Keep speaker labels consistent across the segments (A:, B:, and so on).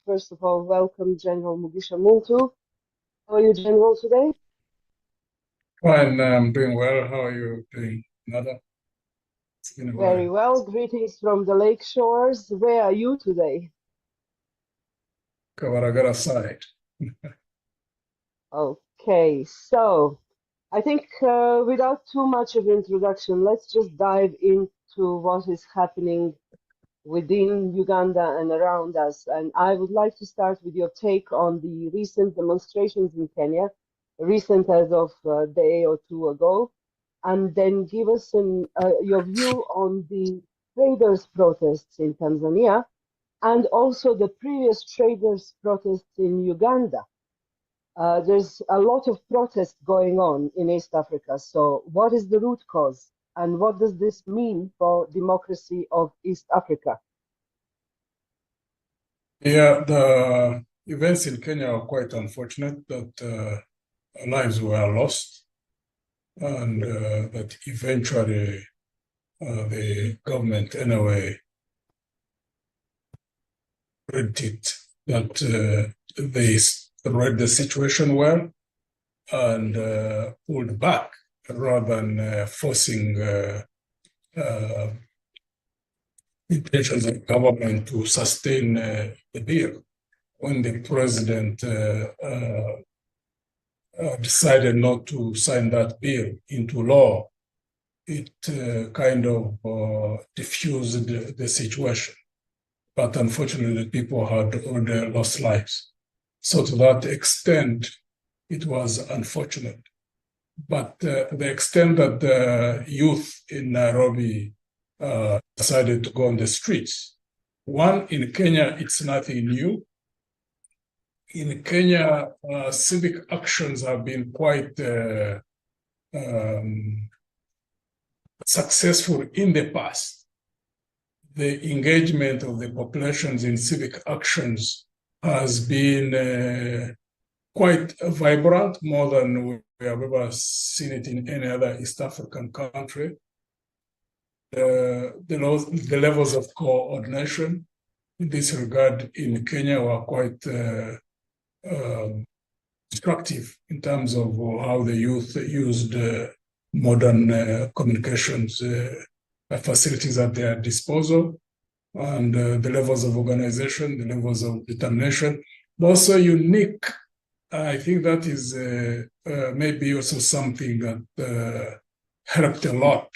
A: first of all welcome General Mugisha Muntu. How are you, General, today?
B: Fine, I'm doing well. How are you doing, Nada? It's been a while.
A: Very well. Greetings from the lake shores. Where are you today?
B: Kawaragara side.
A: Okay, so I think without too much of introduction, let's just dive into what is happening within Uganda and around us. And I would like to start with your take on the recent demonstrations in Kenya, recent as of a day or two ago, and then give us your view on the traders' protests in Tanzania and also the previous traders' protests in Uganda. There's a lot of protest going on in East Africa. So what is the root cause? And what does this mean for democracy of East Africa?
B: Yeah, the events in Kenya are quite unfortunate that lives were lost and that eventually the government anyway read it, that they read the situation well and pulled back rather than forcing intentions of government to sustain the bill. When the president decided not to sign that bill into law, it kind of diffused the situation. But unfortunately, people had already lost lives. So to that extent, it was unfortunate. But the extent that the youth in Nairobi decided to go on the streets. One, in Kenya, it's nothing new. In Kenya, civic actions have been quite successful in the past. The engagement of the populations in civic actions has been quite vibrant, more than we have ever seen it in any other East African country. The levels of coordination in this regard in Kenya were quite instructive in terms of how the youth used modern communications facilities at their disposal, and the levels of organization, the levels of determination. Also unique, I think that is maybe also something that helped a lot,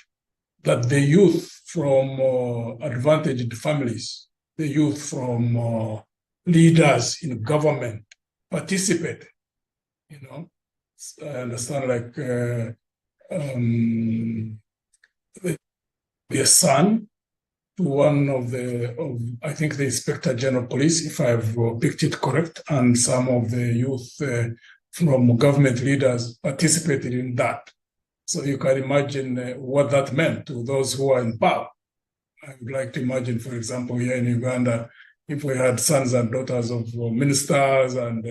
B: that the youth from advantaged families, the youth from leaders in government participate. You know, I understand like the son to one of I think the Inspector General Police, if I've picked it correct, and some of the youth from government leaders participated in that. So you can imagine what that meant to those who are in power. I would like to imagine, for example, here in Uganda, if we had sons and daughters of ministers and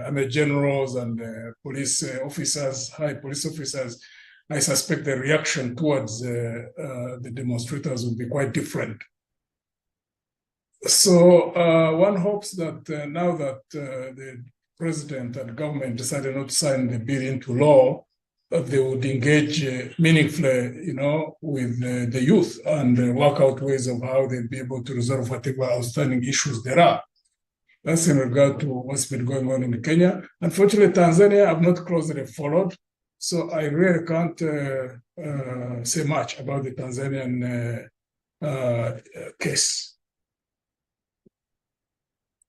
B: army generals and police officers, high police officers, I suspect the reaction towards the demonstrators will be quite different. So one hopes that now that the president and government decided not to sign the bill into law, that they would engage meaningfully, you know, with the youth and work out ways of how they'll be able to resolve whatever outstanding issues there are. That's in regard to what's been going on in Kenya. Unfortunately, Tanzania I've not closely followed, so I really can't say much about the Tanzanian case.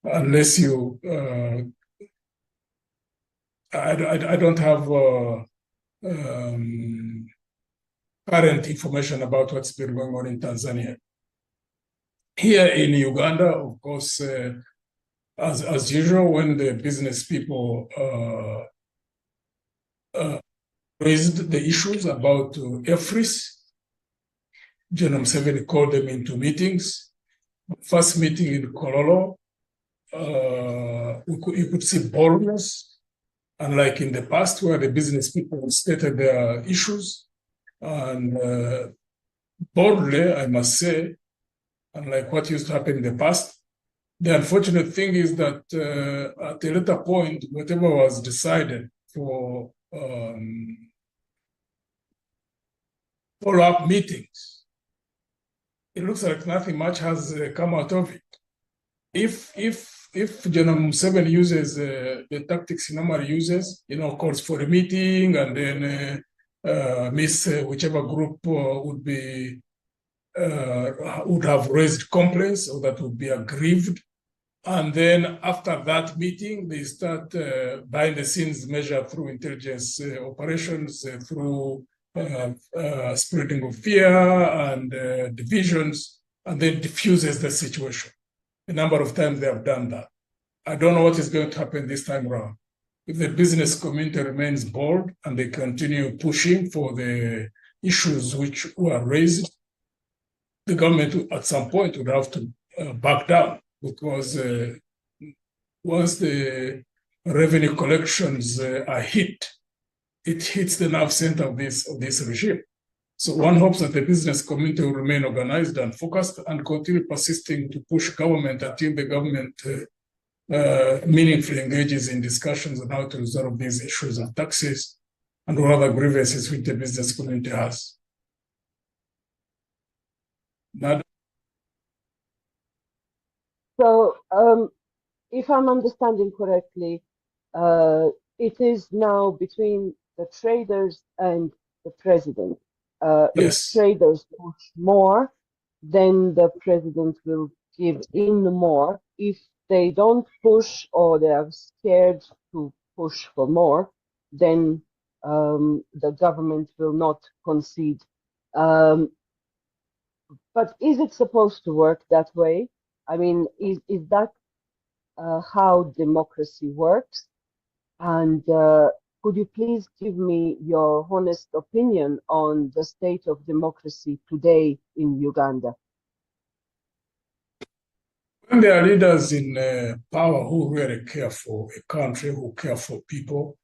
B: Unless you, I don't have current information about what's been going on in Tanzania. Here in Uganda, of course, as usual, when the business people raised the issues about EFRIS, General Museveni called them into meetings. First meeting in Kololo, you could see boldness, unlike in the past where the business people stated their issues. And boldly, I must say, unlike what used to happen in the past, The unfortunate thing is that at a later point, whatever was decided for follow-up meetings, it looks like nothing much has come out of it. If General Museveni uses the tactics he normally uses, calls for a meeting and then miss whichever group would have raised complaints or that would be aggrieved, and then after that meeting, they start behind the scenes measure through intelligence operations, through spreading of fear and divisions, and then diffuses the situation. A number of times they have done that. I don't know what is going to happen this time around. If the business community remains bold and they continue pushing for the issues which were raised, the government at some point would have to back down, because once the revenue collections are hit, it hits the nerve center of this regime. So one hopes that the business community will remain organized and focused and continue persisting to push government until the government meaningfully engages in discussions on how to resolve these issues of taxes and all other grievances which the business community has.
A: So, if I'm understanding correctly, it is now between the traders and the president.
B: Yes.
A: If traders push more, then the president will give in more. If they don't push or they are scared to push for more, then the government will not concede. But is it supposed to work that way? I mean, is that how democracy works? And could you please give me your honest opinion on the state of democracy today in Uganda?
B: When there are leaders in power who really care for a country, who care for people,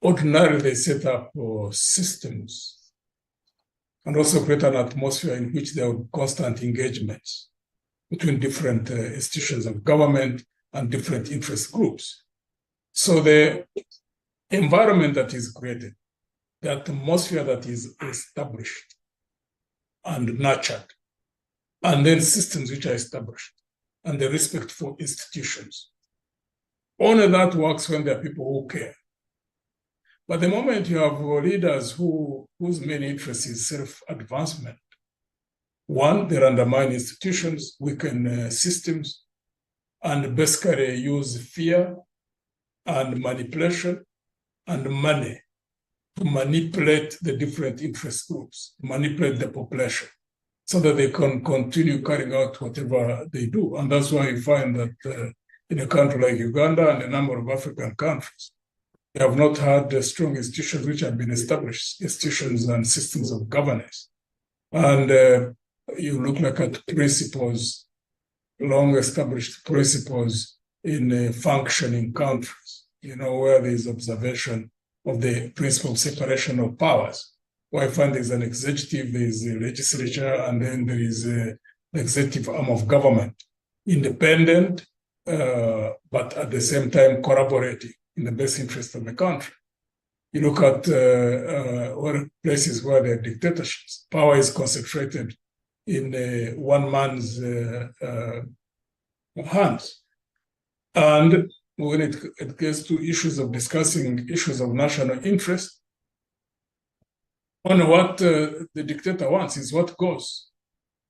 B: ordinarily they set up systems and also create an atmosphere in which there are constant engagements between different institutions of government and different interest groups. So the environment that is created, the atmosphere that is established and nurtured, and then systems which are established, and the respect for institutions. Only that works when there are people who care. But the moment you have leaders whose main interest is self-advancement, one, they undermine institutions, weaken systems, and basically use fear and manipulation and money to manipulate the different interest groups, manipulate the population, so that they can continue carrying out whatever they do. And that's why you find that in a country like Uganda and a number of African countries, they have not had strong institutions which have been established, institutions and systems of governance. And you look like at principles, long-established principles in functioning countries, where there is observation of the principle of separation of powers. Where I find there's an executive, there's a legislature, and then there is the executive arm of government, independent, but at the same time collaborating in the best interest of the country. You look at places where there are dictatorships, power is concentrated in one man's hands. And when it gets to issues of discussing issues of national interest, only what the dictator wants is what goes.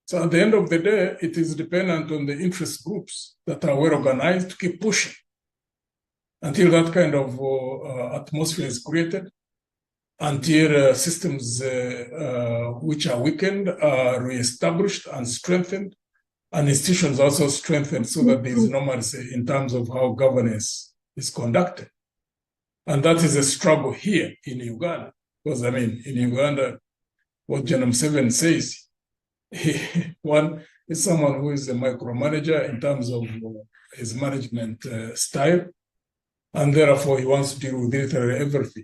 B: So at the end of the day, it is dependent on the interest groups that are well organized to keep pushing until that kind of atmosphere is created, until systems which are weakened are reestablished and strengthened, and institutions also strengthened so that there is normalcy in terms of how governance is conducted. And that is a struggle here in Uganda. Because, in Uganda, what General Museveni says, one is someone who is a micromanager in terms of his management style, and therefore he wants to deal with literally everything.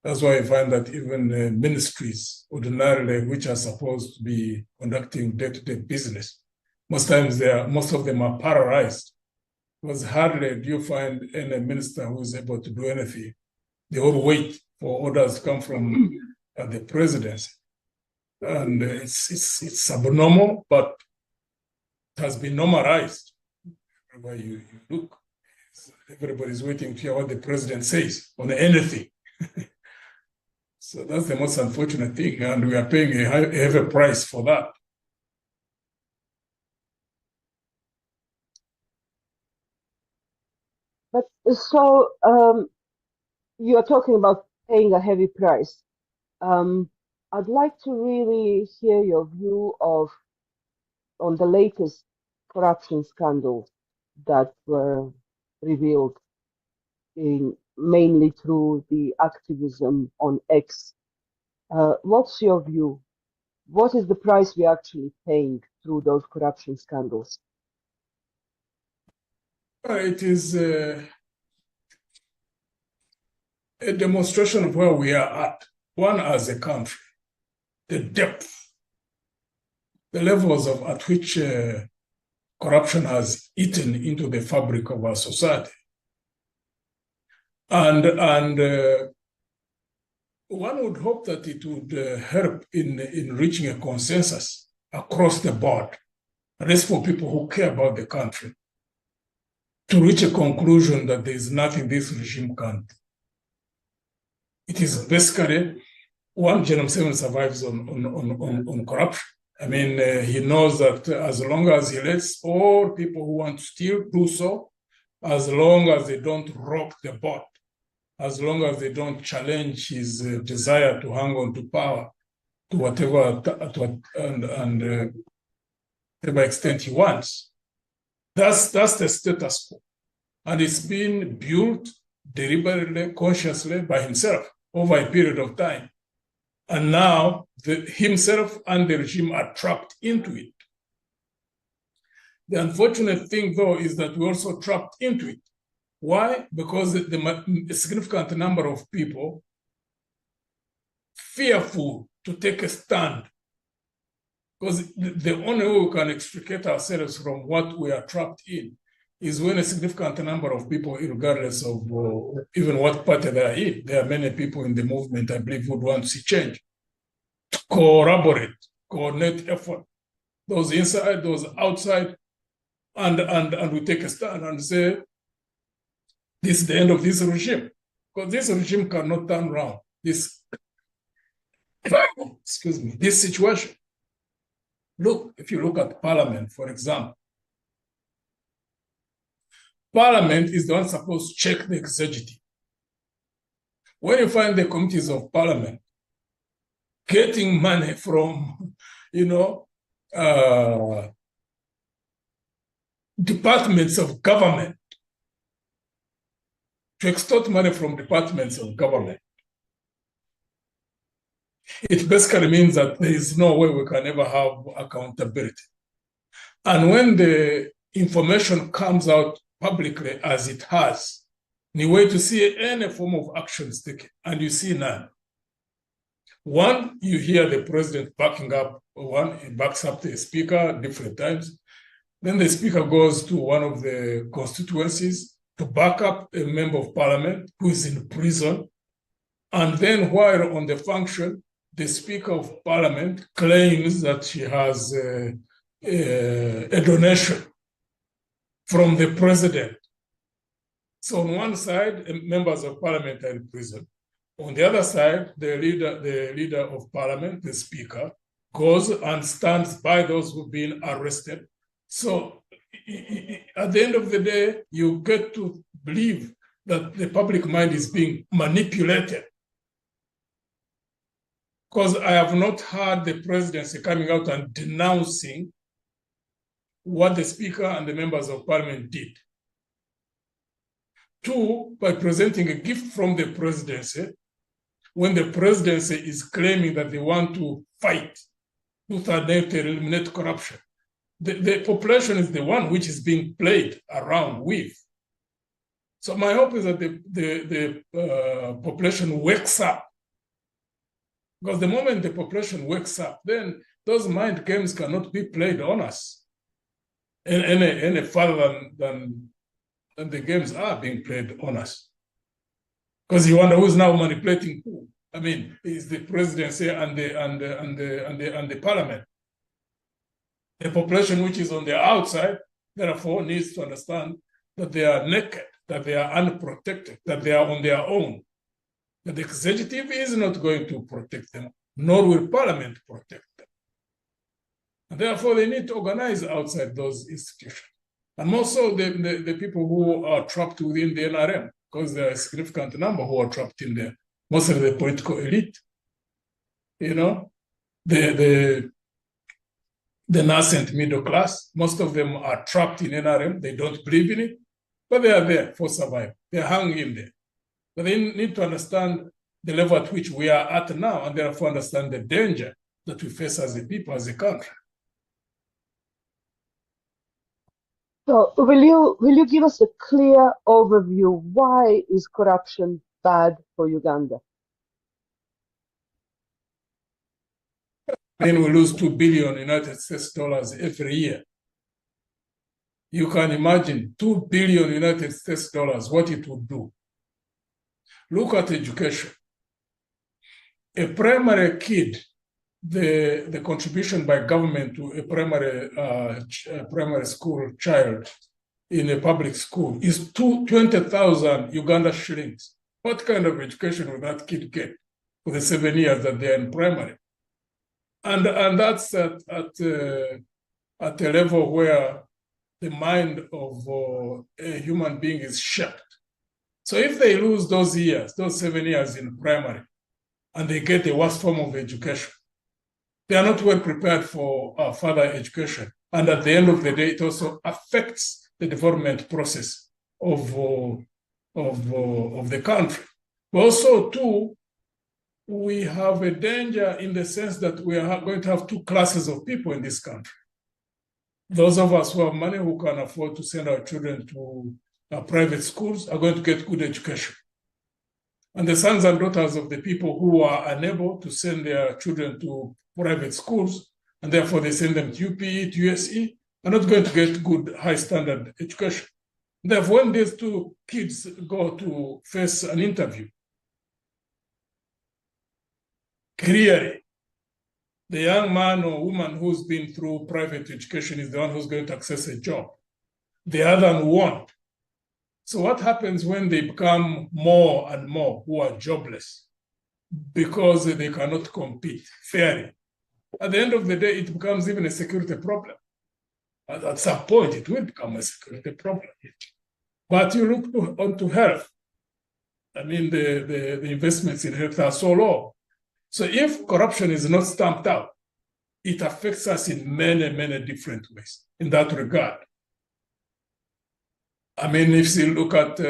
B: That's why I find that even ministries, ordinarily, which are supposed to be conducting day-to-day business, most of them are paralyzed. Because hardly do you find any minister who is able to do anything. They all wait for orders to come from the presidency. And it's abnormal, but it has been normalized. Where you look, everybody's waiting to hear what the president says on anything. So that's the most unfortunate thing, and we are paying a heavy price for that.
A: But so you are talking about paying a heavy price. I'd like to really hear your view on the latest corruption scandals that were revealed mainly through the activism on X. What's your view? What is the price we're actually paying through those corruption scandals?
B: It is a demonstration of where we are at, one as a country, the depth, the levels at which corruption has eaten into the fabric of our society. And one would hope that it would help in reaching a consensus across the board, at least for people who care about the country, to reach a conclusion that there is nothing this regime can't do. It is basically one General 7 survives on corruption. I mean, he knows that as long as he lets all people who want to steal do so, as long as they don't rock the boat, as long as they don't challenge his desire to hang on to power to whatever extent he wants, that's the status quo. And it's been built deliberately, consciously by himself over a period of time. And now himself and the regime are trapped into it. The unfortunate thing, though, is that we're also trapped into it. Why? Because a significant number of people fearful to take a stand. Because the only way we can extricate ourselves from what we are trapped in is when a significant number of people, regardless of even what party they are in, there are many people in the movement, I believe, would want to see change, to corroborate, coordinate effort, those inside, those outside, and we take a stand and say, this is the end of this regime. Because this regime cannot turn around this, excuse me, this situation. Look, if you look at Parliament, for example, Parliament is the one supposed to check the executive. When you find the committees of Parliament getting money from, departments of government, to extort money from departments of government, it basically means that there is no way we can ever have accountability. And when the information comes out publicly as it has, in a way to see any form of actions taken, and you see none. One, you hear the president backing up one, he backs up the speaker different times. Then the speaker goes to one of the constituencies to back up a member of parliament who is in prison. And then while on the function, the Speaker of Parliament claims that she has a donation from the president. So on one side, members of Parliament are in prison. On the other side, the leader of Parliament, the Speaker, goes and stands by those who've been arrested. So at the end of the day, you get to believe that the public mind is being manipulated. Because I have not heard the presidency coming out and denouncing what the speaker and the members of parliament did. Two, by presenting a gift from the presidency, when the presidency is claiming that they want to fight, to eliminate corruption. The population is the one which is being played around with. So my hope is that the population wakes up. Because the moment the population wakes up, then those mind games cannot be played on us. any further than the games are being played on us. Because you wonder who's now manipulating who. I mean, is the presidency and the parliament. The population which is on the outside, therefore, needs to understand that they are naked, that they are unprotected, that they are on their own. That the executive is not going to protect them, nor will parliament protect them. And therefore, they need to organize outside those institutions. And also the people who are trapped within the NRM, because there are a significant number who are trapped in there, mostly the political elite. You know, the nascent middle class, most of them are trapped in NRM. They don't believe in it, but they are there for survival. They're hanging in there. But they need to understand the level at which we are at now, and therefore understand the danger that we face as a people, as a country.
A: So will you give us a clear overview? Why is corruption bad for Uganda?
B: I mean, we lose $2 billion United States dollars every year. You can imagine $2 billion United States dollars, what it would do. Look at education. A primary kid, the contribution by government to a primary school child in a public school is 20,000 Uganda shillings. What kind of education will that kid get for the 7 years that they're in primary? And that's at a level where the mind of a human being is shaped. So if they lose those years, those 7 years in primary, and they get the worst form of education, they are not well prepared for further education. And at the end of the day, it also affects the development process of the country. But also, too, we have a danger in the sense that we are going to have two classes of people in this country. Those of us who have money, who can afford to send our children to private schools, are going to get good education. And the sons and daughters of the people who are unable to send their children to private schools, and therefore they send them to UPE, to USE, are not going to get good, high standard education. Therefore, when these two kids go to face an interview, clearly, the young man or woman who's been through private education is the one who's going to access a job. The other one won't. So what happens when they become more and more who are jobless because they cannot compete fairly? At the end of the day, it becomes even a security problem. At some point, it will become a security problem. But you look onto health. I mean, the investments in health are so low. So if corruption is not stamped out, it affects us in many, many different ways in that regard. I mean, if you look at,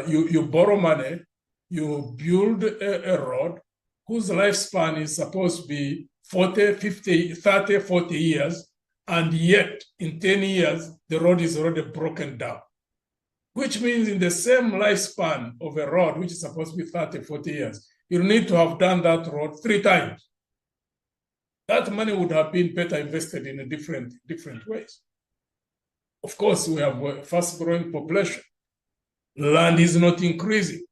B: you borrow money, you build a road whose lifespan is supposed to be 40, 50, 30, 40 years, and yet in 10 years, the road is already broken down, which means in the same lifespan of a road, which is supposed to be 30, 40 years, you need to have done that road 3 times. That money would have been better invested in a different ways. Of course, we have a fast-growing population. Land is not increasing.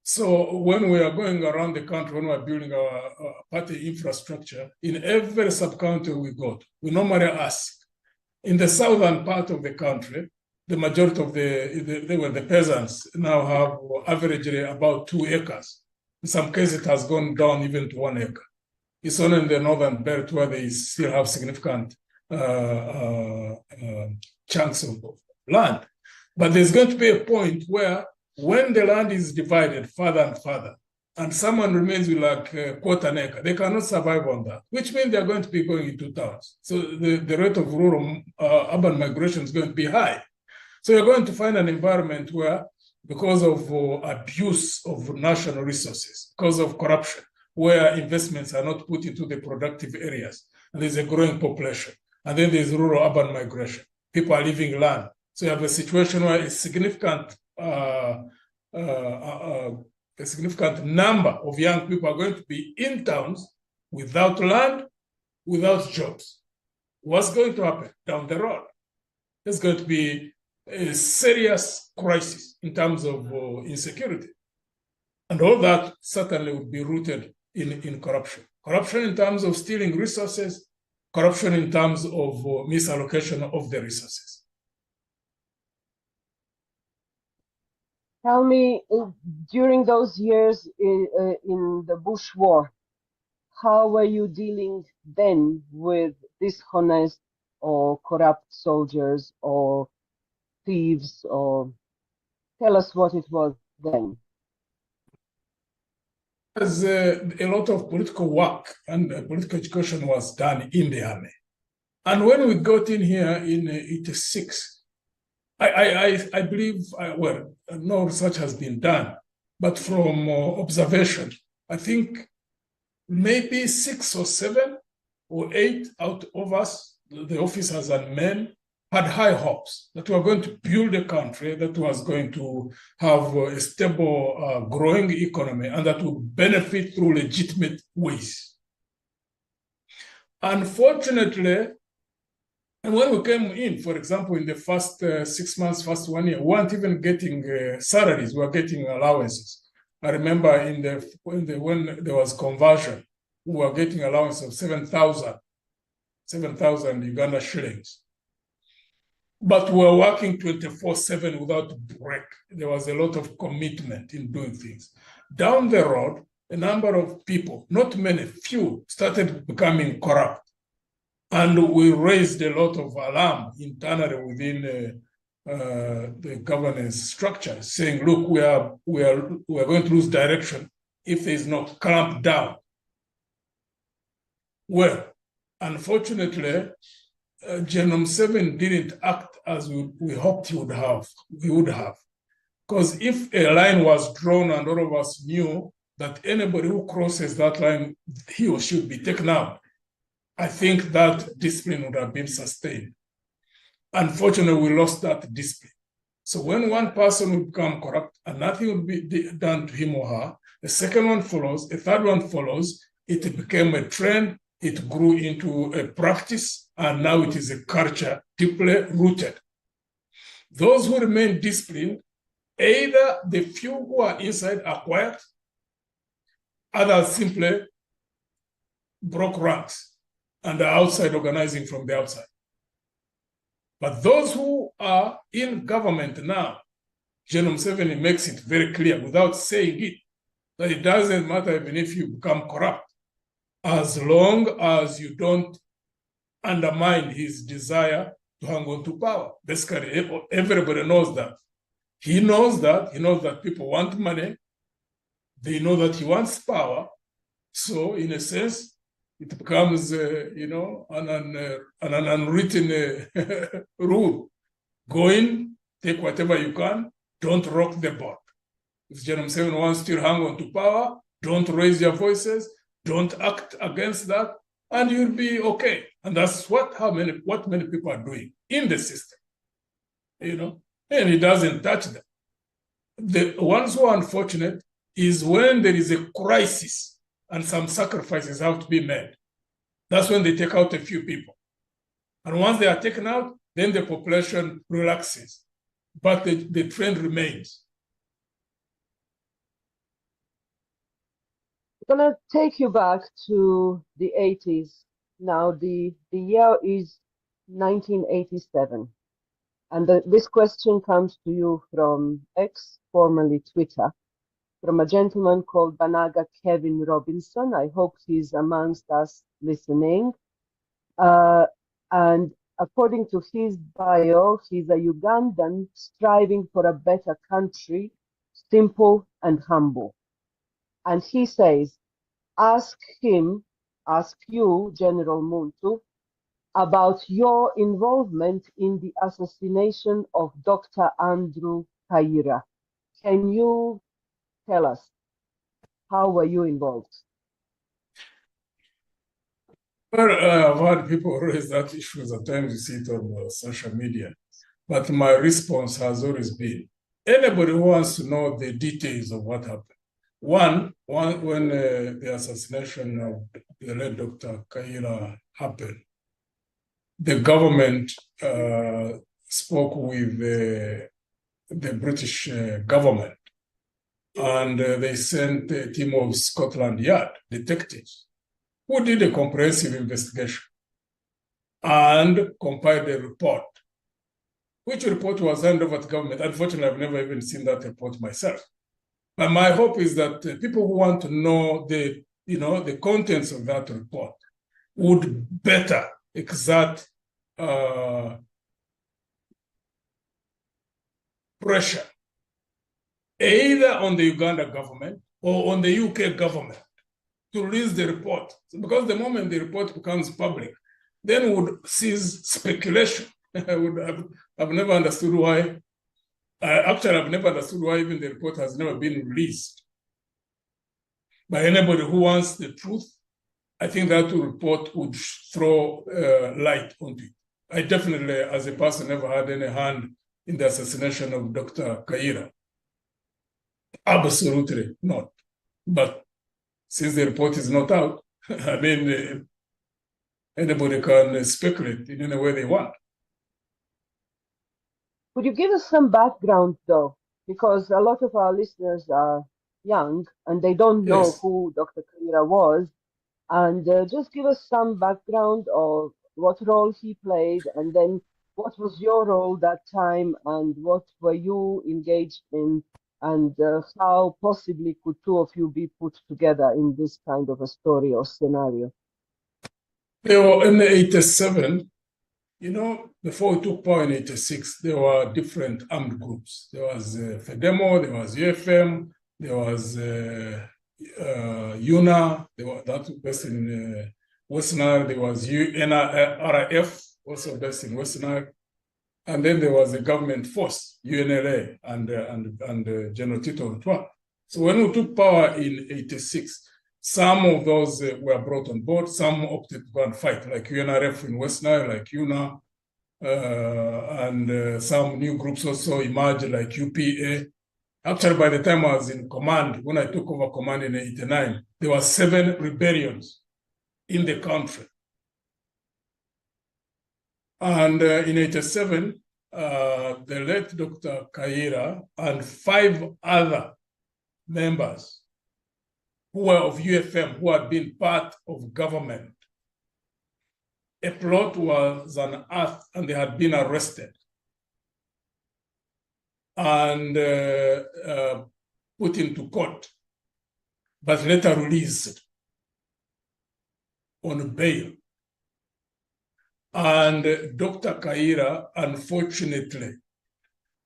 B: So when we are going around the country, when we are building our party infrastructure, in every sub-county we go to, we normally ask, in the southern part of the country, the majority of the peasants now have averagely about 2 acres. In some cases, it has gone down even to 1 acre. It's only in the northern belt where they still have significant chunks of land. But there's going to be a point where when the land is divided further and further, and someone remains with like a quarter an acre, they cannot survive on that, which means they're going to be going into towns. So the rate of rural urban migration is going to be high. So you're going to find an environment where, because of abuse of national resources, because of corruption, where investments are not put into the productive areas, and there's a growing population, and then there's rural urban migration. People are leaving land. So you have a situation where a significant number of young people are going to be in towns without land, without jobs. What's going to happen down the road? There's going to be a serious crisis in terms of insecurity. And all that certainly would be rooted in corruption. Corruption in terms of stealing resources, corruption in terms of misallocation of the resources.
A: Tell me, during those years in the Bush War, how were you dealing then with dishonest or corrupt soldiers or thieves? Or tell us what it was then.
B: As a lot of political work and political education was done in the army. And when we got in here in 86, I believe, well, no research has been done, but from observation, I think maybe 6 or 7 or 8 out of us, the officers and men, had high hopes that we were going to build a country that was going to have a stable, growing economy and that would benefit through legitimate ways. Unfortunately, and when we came in, for example, in the first 6 months, first 1 year, we weren't even getting salaries, we were getting allowances. I remember when there was conversion, we were getting allowance of 7,000 Uganda shillings. But we were working 24/7 without break. There was a lot of commitment in doing things. Down the road, a number of people, not many, few, started becoming corrupt. And we raised a lot of alarm internally within the governance structure, saying, look, we are going to lose direction if there is no clamp down. Well, unfortunately, General Museveni didn't act as we hoped he would have. Because if a line was drawn and all of us knew that anybody who crosses that line, he or she would be taken out, I think that discipline would have been sustained. Unfortunately, we lost that discipline. So when one person would become corrupt and nothing would be done to him or her, the second one follows, a third one follows, it became a trend, it grew into a practice, and now it is a culture deeply rooted. Those who remain disciplined, either the few who are inside are quiet, others simply broke ranks and are outside organizing from the outside. But those who are in government now, General Museveni makes it very clear without saying it, that it doesn't matter even if you become corrupt, as long as you don't undermine his desire to hang on to power. Basically, everybody knows that. He knows that people want money. They know that he wants power. So in a sense, it becomes, an unwritten rule. Go in, take whatever you can, don't rock the boat. If General Museveni wants to hang on to power, don't raise your voices, don't act against that, and you'll be okay. And that's what many people are doing in the system, and it doesn't touch them. The ones who are unfortunate is when there is a crisis and some sacrifices have to be made. That's when they take out a few people. And once they are taken out, then the population relaxes. But the trend remains.
A: I'm going to take you back to the 80s. Now, the year is 1987. And this question comes to you from X, formerly Twitter, from a gentleman called Banaga Kevin Robinson. I hope he's amongst us listening. And according to his bio, he's a Ugandan striving for a better country, simple and humble. And he says, ask you, General Muntu, about your involvement in the assassination of Dr. Andrew Kaira. Can you tell us, how were you involved?
B: Well, I've had people raise that issue. At times you see it on social media. But my response has always been, anybody who wants to know the details of what happened. When the assassination of the late Dr. Kaira happened, the government spoke with the British government, and they sent a team of Scotland Yard detectives who did a comprehensive investigation and compiled a report, which report was handed over to government. Unfortunately, I've never even seen that report myself. But my hope is that people who want to know the contents of that report would better exert pressure either on the Uganda government or on the UK government to release the report. Because the moment the report becomes public, then would cease speculation. I've never understood why. Actually, I've never understood why even the report has never been released. By anybody who wants the truth, I think that report would throw light onto it. I definitely, as a person, never had any hand in the assassination of Dr. Kaira. Absolutely not. But since the report is not out, I mean, anybody can speculate in any way they want.
A: Could you give us some background, though? Because a lot of our listeners are young and they don't know
B: Yes.
A: who Dr. Kaira was. And just give us some background of what role he played, and then what was your role that time, and what were you engaged in, and how possibly could two of you be put together in this kind of a story or scenario?
B: They were in 87. Before we took power in 86, there were different armed groups. There was FEDEMO, there was UFM, there was UNA, that was based in Western Nile, there was UNRF, also based in Western Nile, and then there was a government force, UNLA, and General Tito Ntwa. So when we took power in 86, some of those were brought on board, some opted to go and fight, like UNRF in West Nile, like UNA, and some new groups also emerged, like UPA. Actually, by the time I was in command, when I took over command in 89, there were 7 rebellions in the country. And in 87, the late Dr. Kaira and 5 other members who were of UFM, who had been part of government, a plot was unearthed and they had been arrested and put into court, but later released on bail. And Dr. Kaira, unfortunately,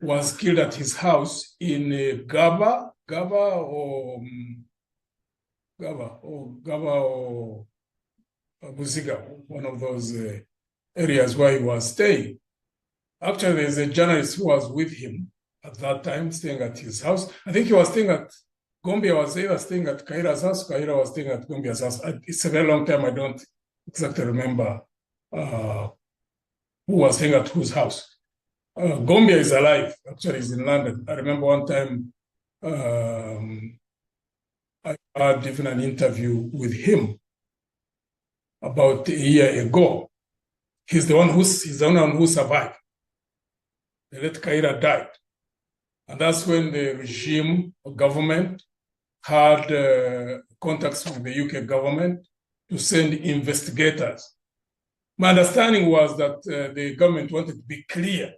B: was killed at his house in Gaba or Buziga, one of those areas where he was staying. Actually, there's a journalist who was with him at that time, staying at his house. I think he was staying at Gombia, was either staying at Kaira's house, Kaira was staying at Gombia's house. It's a very long time, I don't exactly remember who was staying at whose house. Gombia is alive, actually, he's in London. I remember one time I had even an interview with him about a year ago. He's the only one who survived. The late Kaira died. And that's when the regime or government had contacts with the UK government to send investigators. My understanding was that the government wanted to be clear.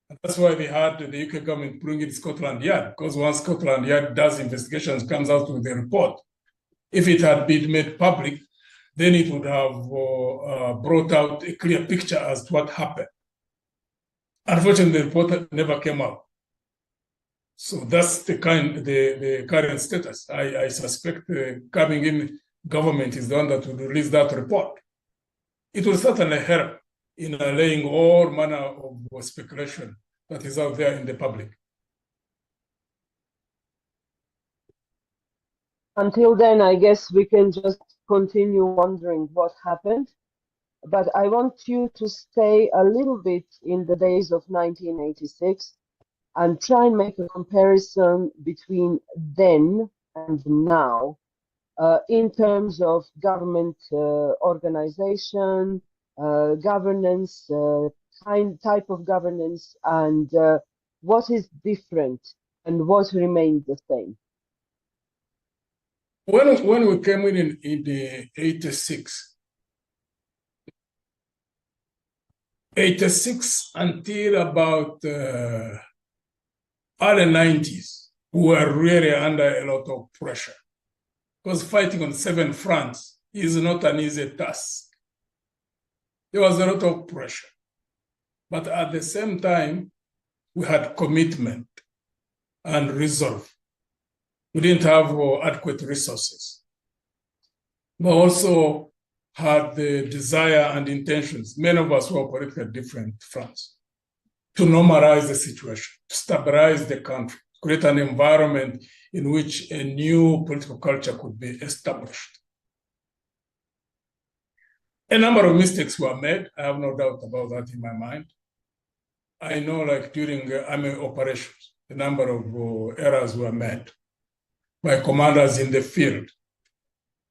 B: And that's why they had the UK government bring in Scotland Yard, because once Scotland Yard does investigations, comes out with a report. If it had been made public, then it would have brought out a clear picture as to what happened. Unfortunately, the report never came out. So that's the current status. I suspect the coming in government is the one that will release that report. It will certainly help in allaying all manner of speculation that is out there in the public.
A: Until then, I guess we can just continue wondering what happened. But I want you to stay a little bit in the days of 1986 and try and make a comparison between then and now in terms of government organization, governance, type of governance, and what is different and what remains the same?
B: When we came in the 86 until about early 90s, we were really under a lot of pressure, because fighting on 7 fronts is not an easy task. There was a lot of pressure. But at the same time, we had commitment and resolve. We didn't have adequate resources, but also had the desire and intentions, many of us who operated at different fronts, to normalize the situation, to stabilize the country, create an environment in which a new political culture could be established. A number of mistakes were made. I have no doubt about that in my mind. I know, like during army operations, a number of errors were made by commanders in the field.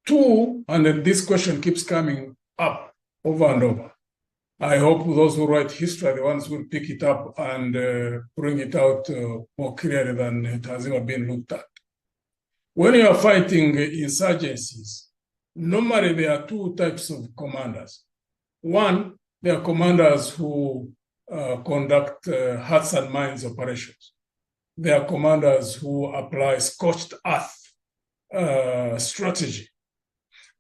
B: 2, and this question keeps coming up over and over. I hope those who write history are the ones who will pick it up and bring it out more clearly than it has ever been looked at. When you are fighting insurgencies, normally there are 2 types of commanders. One, there are commanders who conduct hearts and minds operations. There are commanders who apply scorched earth strategy.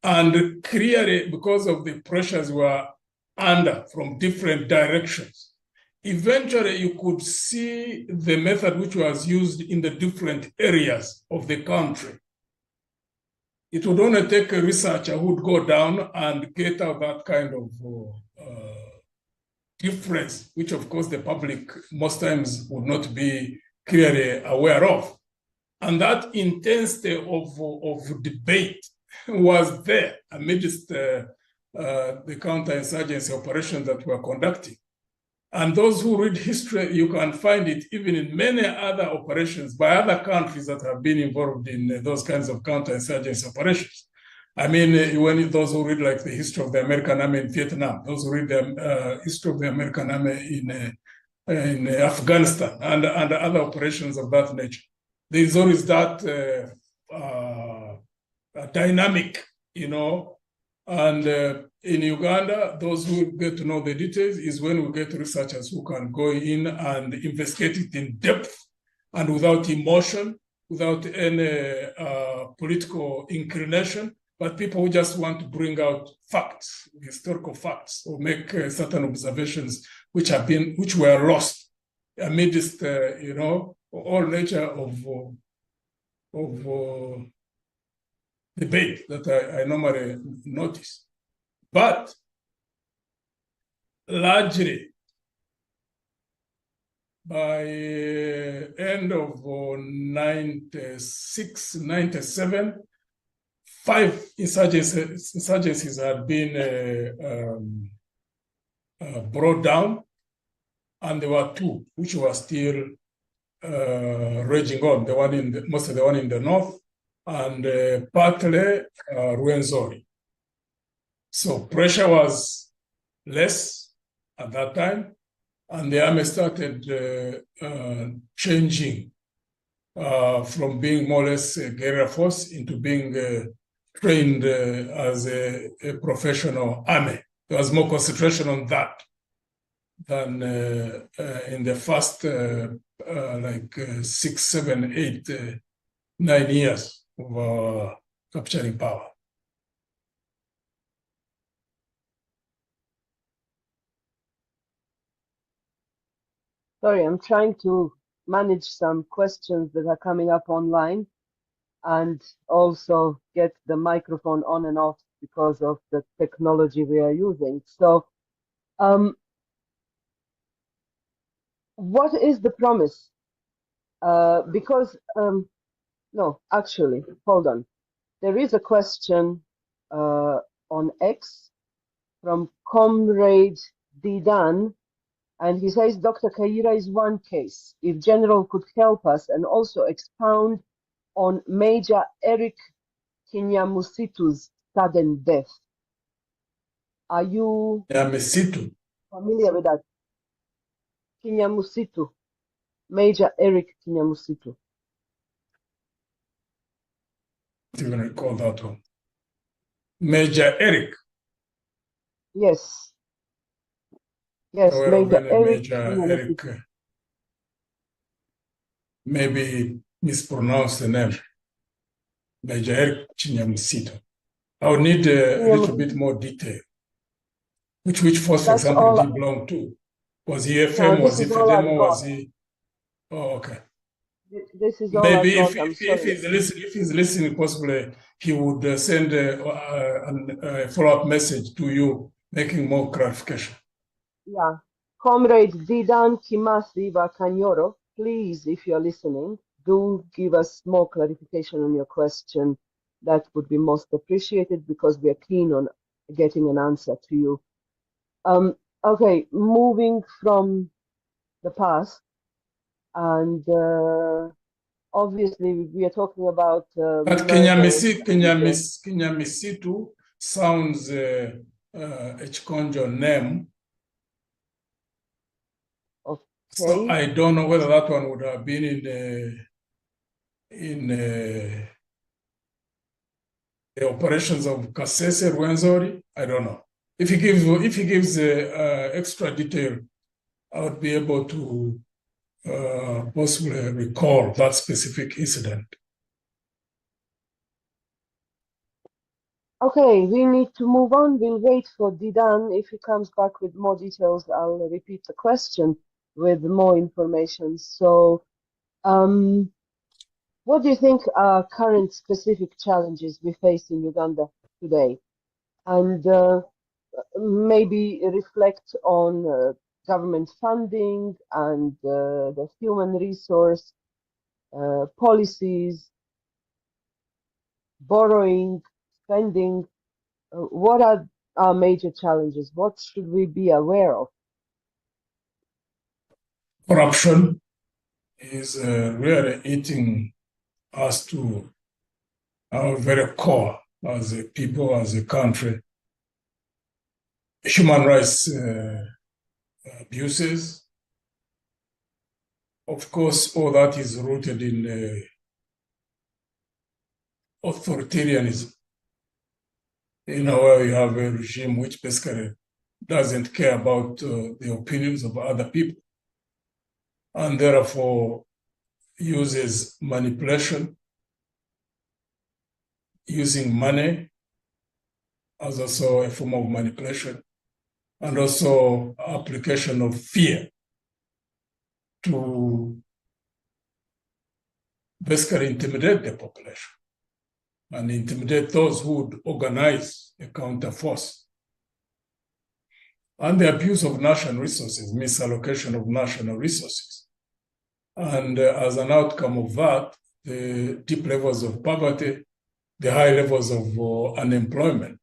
B: And clearly, because of the pressures we were under from different directions, eventually you could see the method which was used in the different areas of the country. It would only take a researcher who would go down and get out that kind of difference, which of course the public most times would not be clearly aware of. And that intensity of debate was there amidst the counterinsurgency operations that were conducting. And those who read history, you can find it even in many other operations by other countries that have been involved in those kinds of counterinsurgency operations. I mean, when those who read like the history of the American army in Vietnam, those who read the history of the American army in Afghanistan and other operations of that nature, there is always that dynamic, you know. And in Uganda, those who get to know the details is when we get researchers who can go in and investigate it in depth and without emotion, without any political inclination, but people who just want to bring out facts, historical facts, or make certain observations which were lost amidst, you know, all nature of debate that I normally notice. But largely, by end of 96, 97, 5 insurgencies had been brought down, and there were 2 which were still raging on. Mostly the one in the north, and partly Rwenzori. So pressure was less at that time, and the army started changing from being more or less a guerrilla force into being trained as a professional army. There was more concentration on that than in the first 6, 7, 8, 9 years of capturing power.
A: Sorry, I'm trying to manage some questions that are coming up online and also get the microphone on and off because of the technology we are using. So, what is the promise? No, actually, hold on. There is a question on X from Comrade Didan, and he says, Dr. Kaira is one case. If General could help us and also expound on Major Eric Kinyamusitu's sudden death. Are you
B: Kinyamisitu.
A: familiar with that? Kinyamusitu, Major Eric Kinyamusitu.
B: I don't even recall that one. Major Eric.
A: Yes. Yes,
B: Aware of
A: Major
B: any
A: Eric
B: Major
A: Kinyamusitu.
B: Eric. Maybe mispronounced the name. Major Eric Kinyamusitu. I would need a little bit more detail. Which force, for
A: That's
B: example,
A: all.
B: did he belong to? Was he FM?
A: No,
B: Was
A: this
B: he
A: is all I've
B: FEDEMO?
A: got.
B: Was he? Oh, okay.
A: This is all
B: Maybe
A: I've got. I'm sorry.
B: if he's listening, possibly he would send a follow-up message to you, making more clarification.
A: Yeah. Comrade Didan Kimasi Bakanyoro, please, if you're listening, do give us more clarification on your question. That would be most appreciated because we are keen on getting an answer to you. Okay, moving from the past, and obviously we are talking about
B: But Kinyamisitu sounds a Chikonjo name.
A: Okay.
B: So I don't know whether that one would have been in the operations of Kasese Rwenzori. I don't know. If he gives extra detail, I would be able to possibly recall that specific incident.
A: Okay, we need to move on. We'll wait for Didan. If he comes back with more details, I'll repeat the question with more information. So, what do you think are current specific challenges we face in Uganda today? And maybe reflect on government funding and the human resource policies, borrowing, spending. What are our major challenges? What should we be aware of?
B: Corruption is really eating us to our very core as a people, as a country. Human rights abuses. Of course, all that is rooted in authoritarianism. Where you have a regime which basically doesn't care about the opinions of other people, and therefore uses manipulation, using money as also a form of manipulation, and also application of fear to basically intimidate the population and intimidate those who would organize a counter force. And the abuse of national resources, misallocation of national resources. And as an outcome of that, the deep levels of poverty, the high levels of unemployment,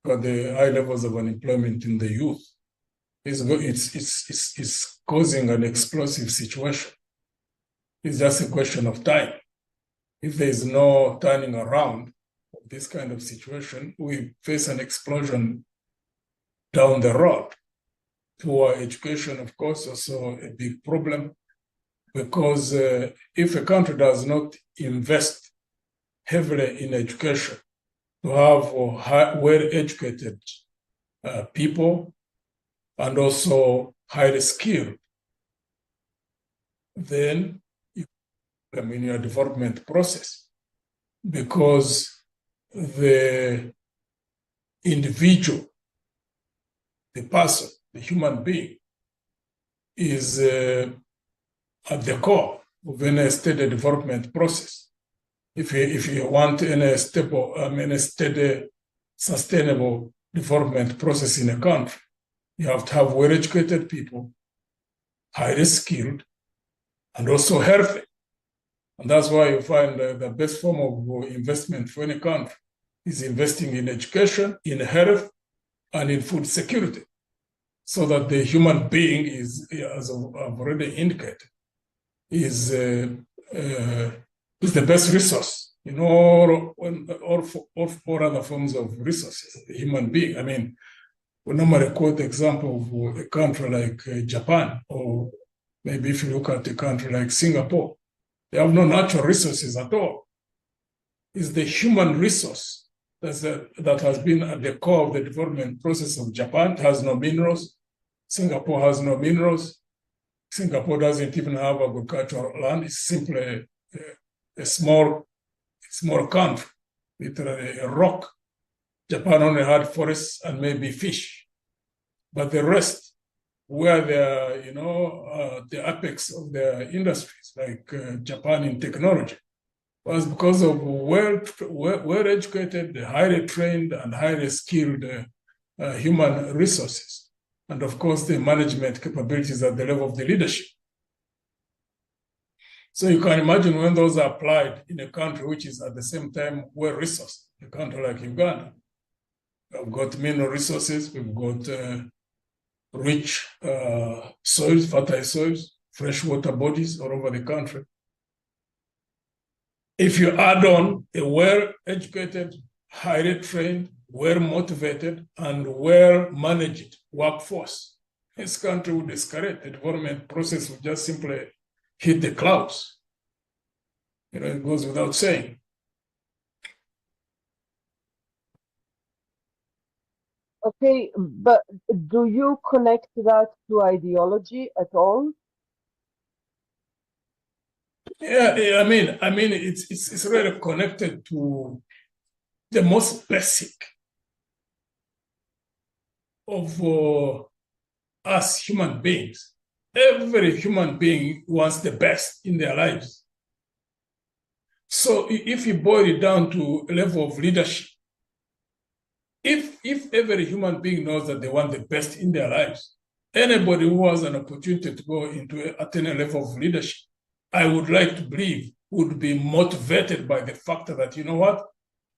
B: the high levels of unemployment in the youth, it's causing an explosive situation. It's just a question of time. If there is no turning around of this kind of situation, we face an explosion down the road. Poor education, of course, also a big problem, because if a country does not invest heavily in education to have well-educated people and also highly skilled, then in your development process, because the individual, the person, the human being, is at the core of any steady development process. If you want any stable, steady, sustainable development process in a country, you have to have well-educated people, highly skilled, and also healthy. And that's why you find the best form of investment for any country is investing in education, in health, and in food security, so that the human being is, as I've already indicated, is the best resource or other forms of resources, the human being. I mean, we normally quote the example of a country like Japan, or maybe if you look at a country like Singapore, they have no natural resources at all. It's the human resource that has been at the core of the development process of Japan. It has no minerals. Singapore has no minerals. Singapore doesn't even have agricultural land. It's simply a small country, literally a rock. Japan only had forests and maybe fish. But the rest, where they're, the apex of their industries, like Japan in technology, was because of well-educated, highly trained, and highly skilled human resources. And of course, the management capabilities at the level of the leadership. So you can imagine when those are applied in a country which is at the same time well-resourced, a country like Uganda. We've got mineral resources, we've got rich soils, fertile soils, freshwater bodies all over the country. If you add on a well-educated, highly trained, well-motivated, and well-managed workforce, this country would escalate. The development process would just simply hit the clouds. It goes without saying.
A: Okay, but do you connect that to ideology at all?
B: Yeah, I mean, it's really connected to the most basic of us human beings. Every human being wants the best in their lives. So if you boil it down to a level of leadership, if every human being knows that they want the best in their lives, anybody who has an opportunity to go into attain a level of leadership, I would like to believe would be motivated by the fact that, you know what,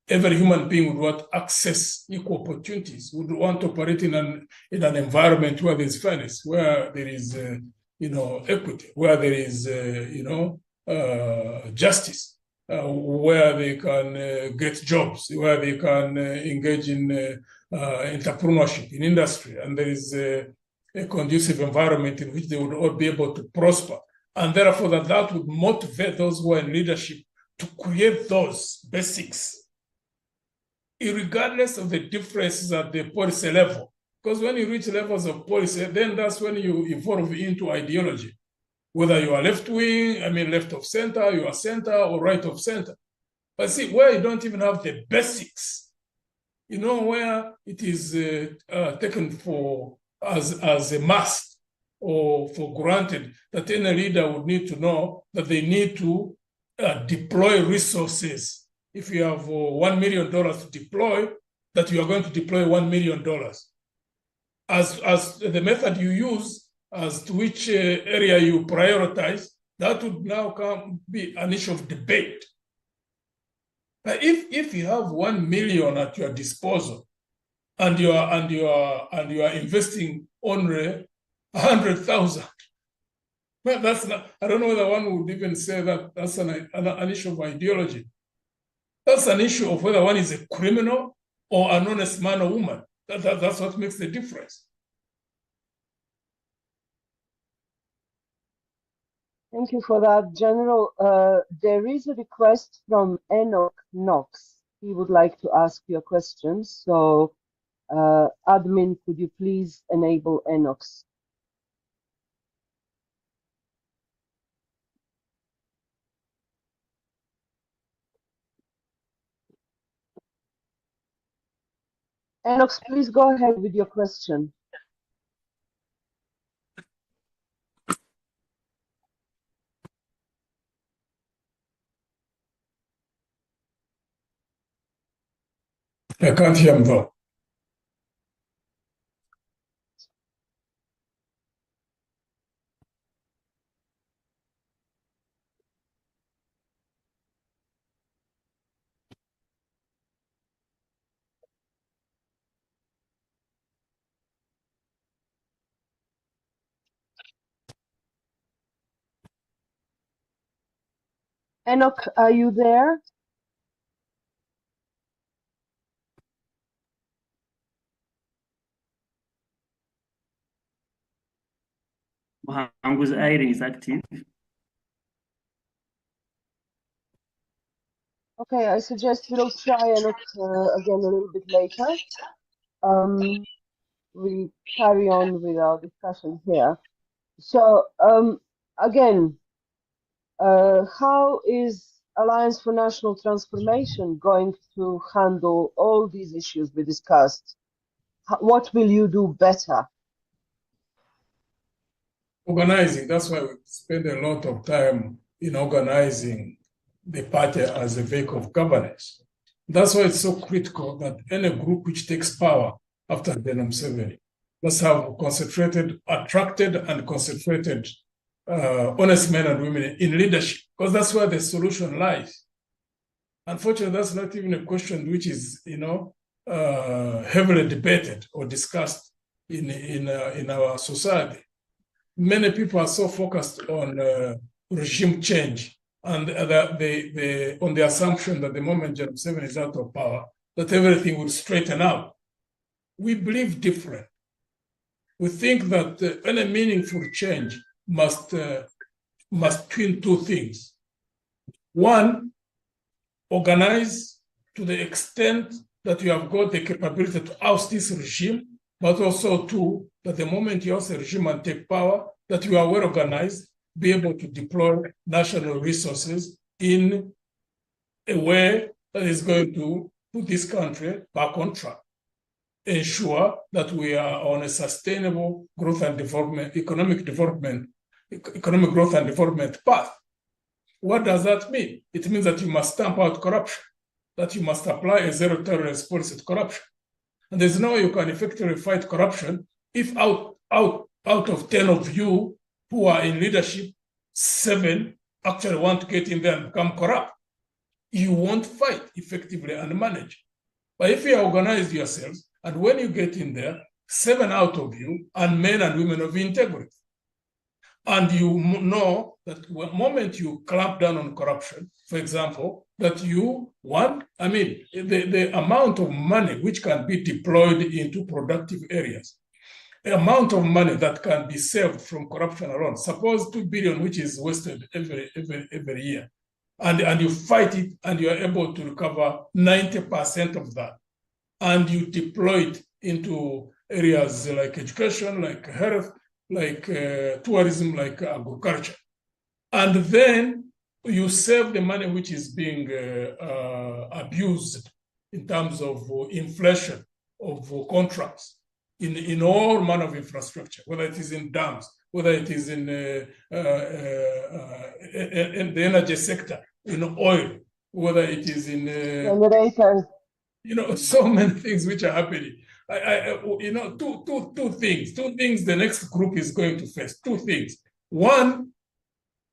B: every human being would want access equal opportunities, would want to operate in an environment where there's fairness, where there is equity, where there is justice, where they can get jobs, where they can engage in entrepreneurship, in industry, and there is a conducive environment in which they would all be able to prosper. And therefore that would motivate those who are in leadership to create those basics, regardless of the differences at the policy level. Because when you reach levels of policy, then that's when you evolve into ideology. Whether you are left-wing, left of center, you are center, or right of center. But see, where you don't even have the basics, where it is taken for as a must or for granted that any leader would need to know that they need to deploy resources. If you have $1 million to deploy, that you are going to deploy $1 million. As the method you use, as to which area you prioritize, that would now be an issue of debate. But if you have 1 million at your disposal, and you are investing only 100,000, well, that's not. I don't know whether one would even say that that's an issue of ideology. That's an issue of whether one is a criminal or an honest man or woman. That's what makes the difference.
A: Thank you for that, General. There is a request from Enoch Knox. He would like to ask you a question. So, admin, could you please enable Enoch's? Enoch, please go ahead with your question.
B: I can't hear him though.
A: Enoch, are you there?
C: Hangu's Aire is active.
A: Okay, I suggest we'll try Enoch again a little bit later. We carry on with our discussion here. So again, how is Alliance for National Transformation going to handle all these issues we discussed? What will you do better?
B: Organizing, that's why we spend a lot of time in organizing the party as a vehicle of governance. That's why it's so critical that any group which takes power after Denham 7 must have attracted and concentrated honest men and women in leadership, because that's where the solution lies. Unfortunately, that's not even a question which is, heavily debated or discussed in our society. Many people are so focused on regime change and on the assumption that the moment Denham 7 is out of power, that everything will straighten out. We believe different. We think that any meaningful change must twin two things. One, organize to the extent that you have got the capability to oust this regime, but also two, that the moment you oust the regime and take power, that you are well organized, be able to deploy national resources in a way that is going to put this country back on track, ensure that we are on a sustainable growth and development, economic growth and development path. What does that mean? It means that you must stamp out corruption, that you must apply a zero tolerance policy to corruption. And there's no way you can effectively fight corruption if out of 10 of you who are in leadership, 7 actually want to get in there and become corrupt. You won't fight effectively and manage. But if you organize yourselves, and when you get in there, 7 out of you are men and women of integrity. And you know that the moment you clamp down on corruption, for example, that you want, the amount of money which can be deployed into productive areas, the amount of money that can be saved from corruption alone, suppose 2 billion, which is wasted every year, and you fight it and you are able to recover 90% of that, and you deploy it into areas like education, like health, like tourism, like agriculture. And then you save the money which is being abused in terms of inflation of contracts in all manner of infrastructure, whether it is in dams, whether it is in the energy sector, in oil, whether it is in
A: generators.
B: So many things which are happening. Two things the next group is going to face. 2 things. One,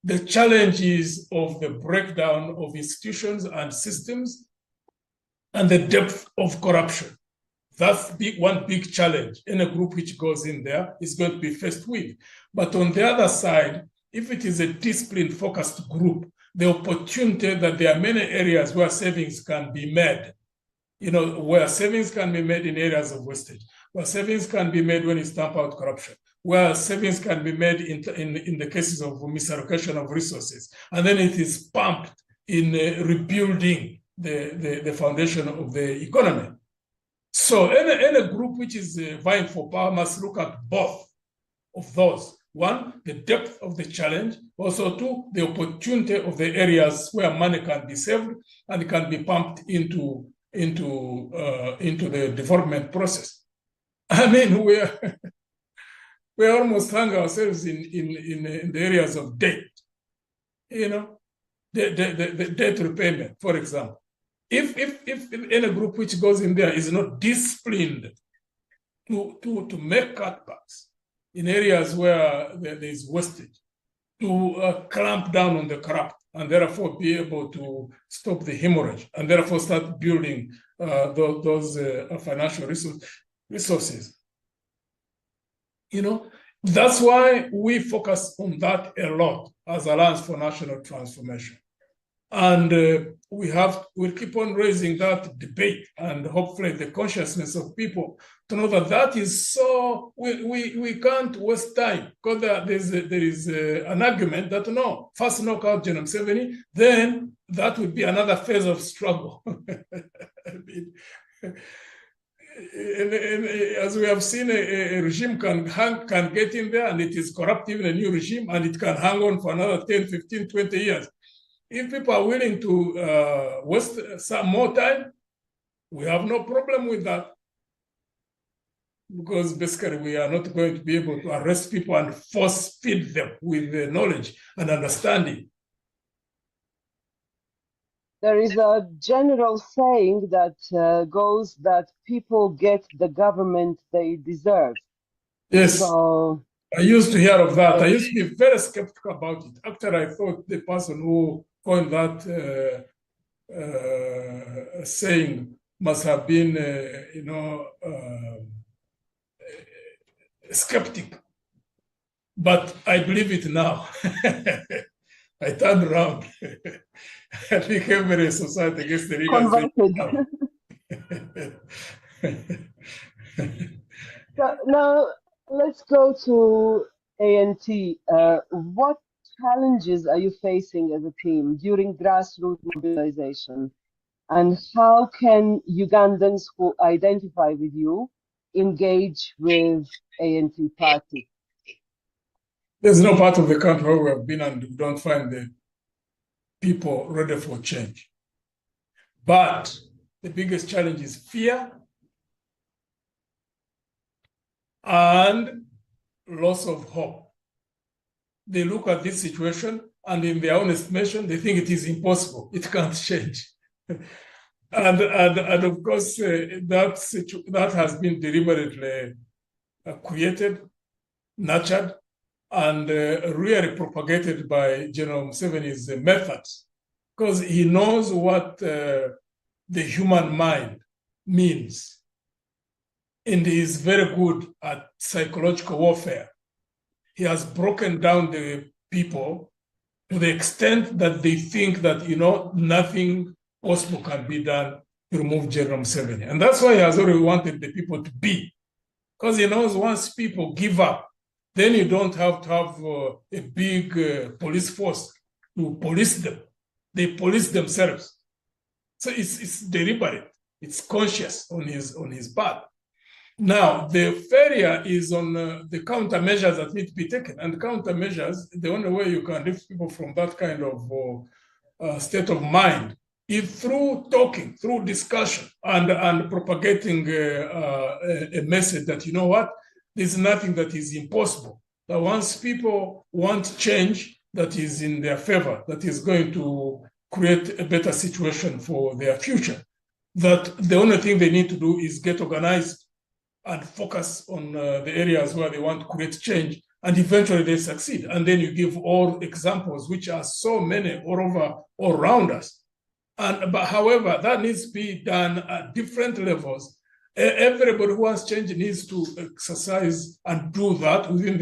B: the challenges of the breakdown of institutions and systems and the depth of corruption. That's one big challenge. Any group which goes in there is going to be faced with. But on the other side, if it is a discipline-focused group, the opportunity that there are many areas where savings can be made, where savings can be made in areas of wastage, where savings can be made when you stamp out corruption, where savings can be made in the cases of misallocation of resources. And then it is pumped in rebuilding the foundation of the economy. So any group which is vying for power must look at both of those. One, the depth of the challenge. Also, 2, the opportunity of the areas where money can be saved and can be pumped into the development process. We almost hang ourselves in the areas of debt. The debt repayment, for example. If any group which goes in there is not disciplined to make cutbacks in areas where there is wastage, to clamp down on the corrupt, and therefore be able to stop the hemorrhage, and therefore start building those financial resources. That's why we focus on that a lot as Alliance for National Transformation. And we'll keep on raising that debate, and hopefully the consciousness of people to know that that is so, we can't waste time, because there is an argument that no, first knock out General Museveni, then that would be another phase of struggle. I mean, and as we have seen, a regime can get in there and it is corrupt, even a new regime, and it can hang on for another 10, 15, 20 years. If people are willing to waste some more time, we have no problem with that. Because basically we are not going to be able to arrest people and force feed them with knowledge and understanding.
A: There is a general saying that goes that people get the government they deserve.
B: Yes,
A: so,
B: I used to hear of that. I used to be very skeptical about it. After I thought the person who coined that saying must have been, skeptic. But I believe it now. I turned around. I became very society against the
A: converted. So now let's go to ANT. What challenges are you facing as a team during grassroots mobilization? And how can Ugandans who identify with you engage with ANT party?
B: There's no part of the country where we have been and we don't find the people ready for change. But the biggest challenge is fear and loss of hope. They look at this situation and in their own estimation, they think it is impossible. It can't change. and of course, that has been deliberately created, nurtured, and really propagated by General Museveni's methods, because he knows what the human mind means. And he is very good at psychological warfare. He has broken down the people to the extent that they think that, nothing possible can be done to remove General Museveni. And that's why he has already wanted the people to be, because he knows once people give up, then you don't have to have a big police force to police them. They police themselves. So it's deliberate. It's conscious on his part. Now, the failure is on the countermeasures that need to be taken. And countermeasures, the only way you can lift people from that kind of state of mind is through talking, through discussion, and propagating a message that, you know what, there's nothing that is impossible. That once people want change that is in their favor, that is going to create a better situation for their future, that the only thing they need to do is get organized and focus on the areas where they want to create change, and eventually they succeed. And then you give all examples, which are so many all around us. But however, that needs to be done at different levels. Everybody who wants change needs to exercise and do that within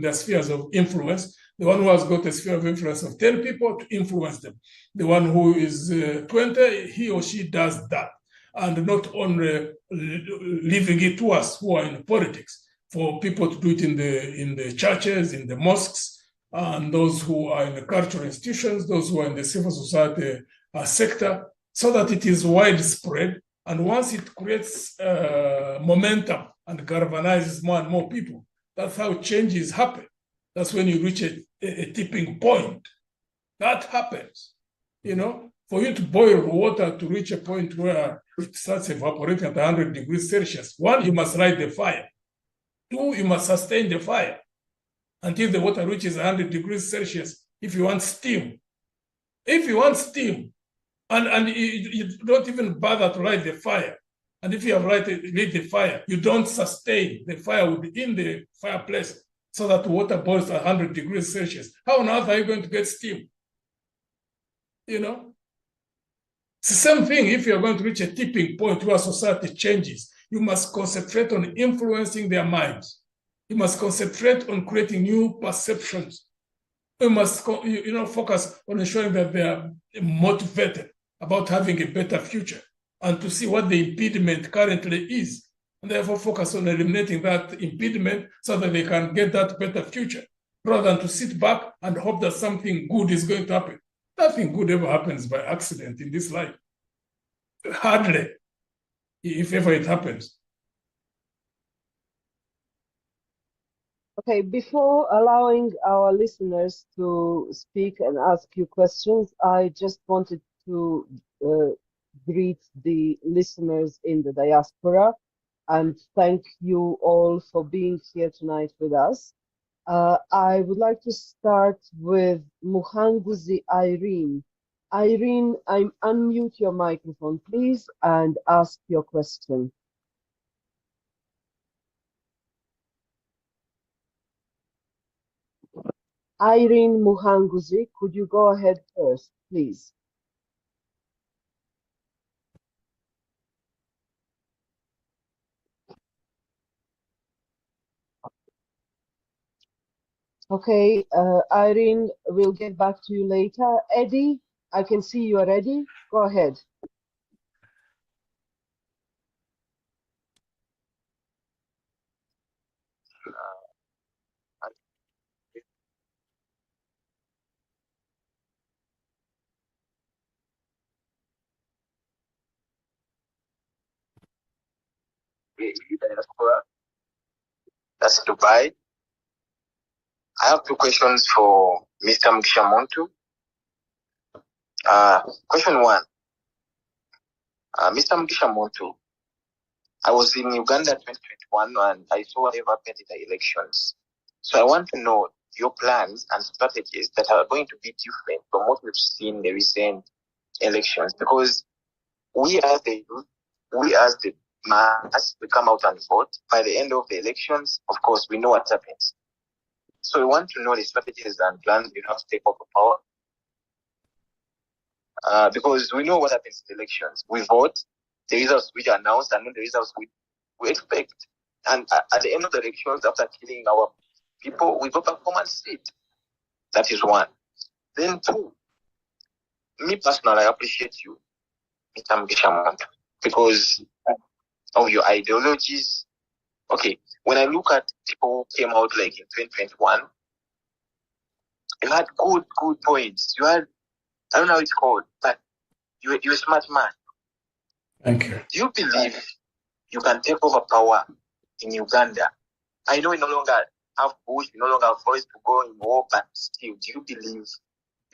B: their spheres of influence. The one who has got a sphere of influence of 10 people, to influence them. The one who is 20, he or she does that. And not only leaving it to us who are in politics, for people to do it in the churches, in the mosques, and those who are in the cultural institutions, those who are in the civil society sector, so that it is widespread. And once it creates momentum and galvanizes more and more people, that's how changes happen. That's when you reach a tipping point. That happens, For you to boil water to reach a point where it starts evaporating at 100 degrees Celsius, 1, you must light the fire. 2, you must sustain the fire until the water reaches 100 degrees Celsius if you want steam. If you want steam, and you don't even bother to light the fire, and if you have lit the fire, you don't sustain the fire within the fireplace so that the water boils at 100 degrees Celsius, how on earth are you going to get steam? It's the same thing if you're going to reach a tipping point where society changes. You must concentrate on influencing their minds. You must concentrate on creating new perceptions. We must, focus on ensuring that they are motivated about having a better future and to see what the impediment currently is, and therefore focus on eliminating that impediment so that they can get that better future, rather than to sit back and hope that something good is going to happen. Nothing good ever happens by accident in this life. Hardly, if ever it happens.
A: Okay, before allowing our listeners to speak and ask you questions, I just wanted to greet the listeners in the diaspora and thank you all for being here tonight with us. I would like to start with Muhanguzi Irene. Irene, unmute your microphone, please, and ask your question. Irene Muhanguzi, could you go ahead first, please? Okay, Irene, we'll get back to you later. Eddie, I can see you are ready. Go ahead.
D: That's Dubai. I have two questions for Mr. Mugisha Muntu. Question one, Mr. Mugisha Muntu, I was in Uganda 2021 and I saw whatever happened in the elections. So I want to know your plans and strategies that are going to be different from what we've seen in the recent elections, because we as the youth, we as the mass, we come out and vote. By the end of the elections, of course, we know what happens. So we want to know the strategies and plans you have to take over power. Because we know what happens in the elections. We vote, the results which are announced, and then the results we expect. And at the end of the elections, after killing our people, we go back home and sit. That is one. Then two, me personally, I appreciate you, Mr. Mugisha Muntu, because of your ideologies. Okay, when I look at people who came out like in 2021, you had good points. You had, I don't know how it's called, but you're a smart man.
B: Thank you.
D: Do you believe you can take over power in Uganda? I know we no longer have bush, we no longer have forest to go in war, but still, do you believe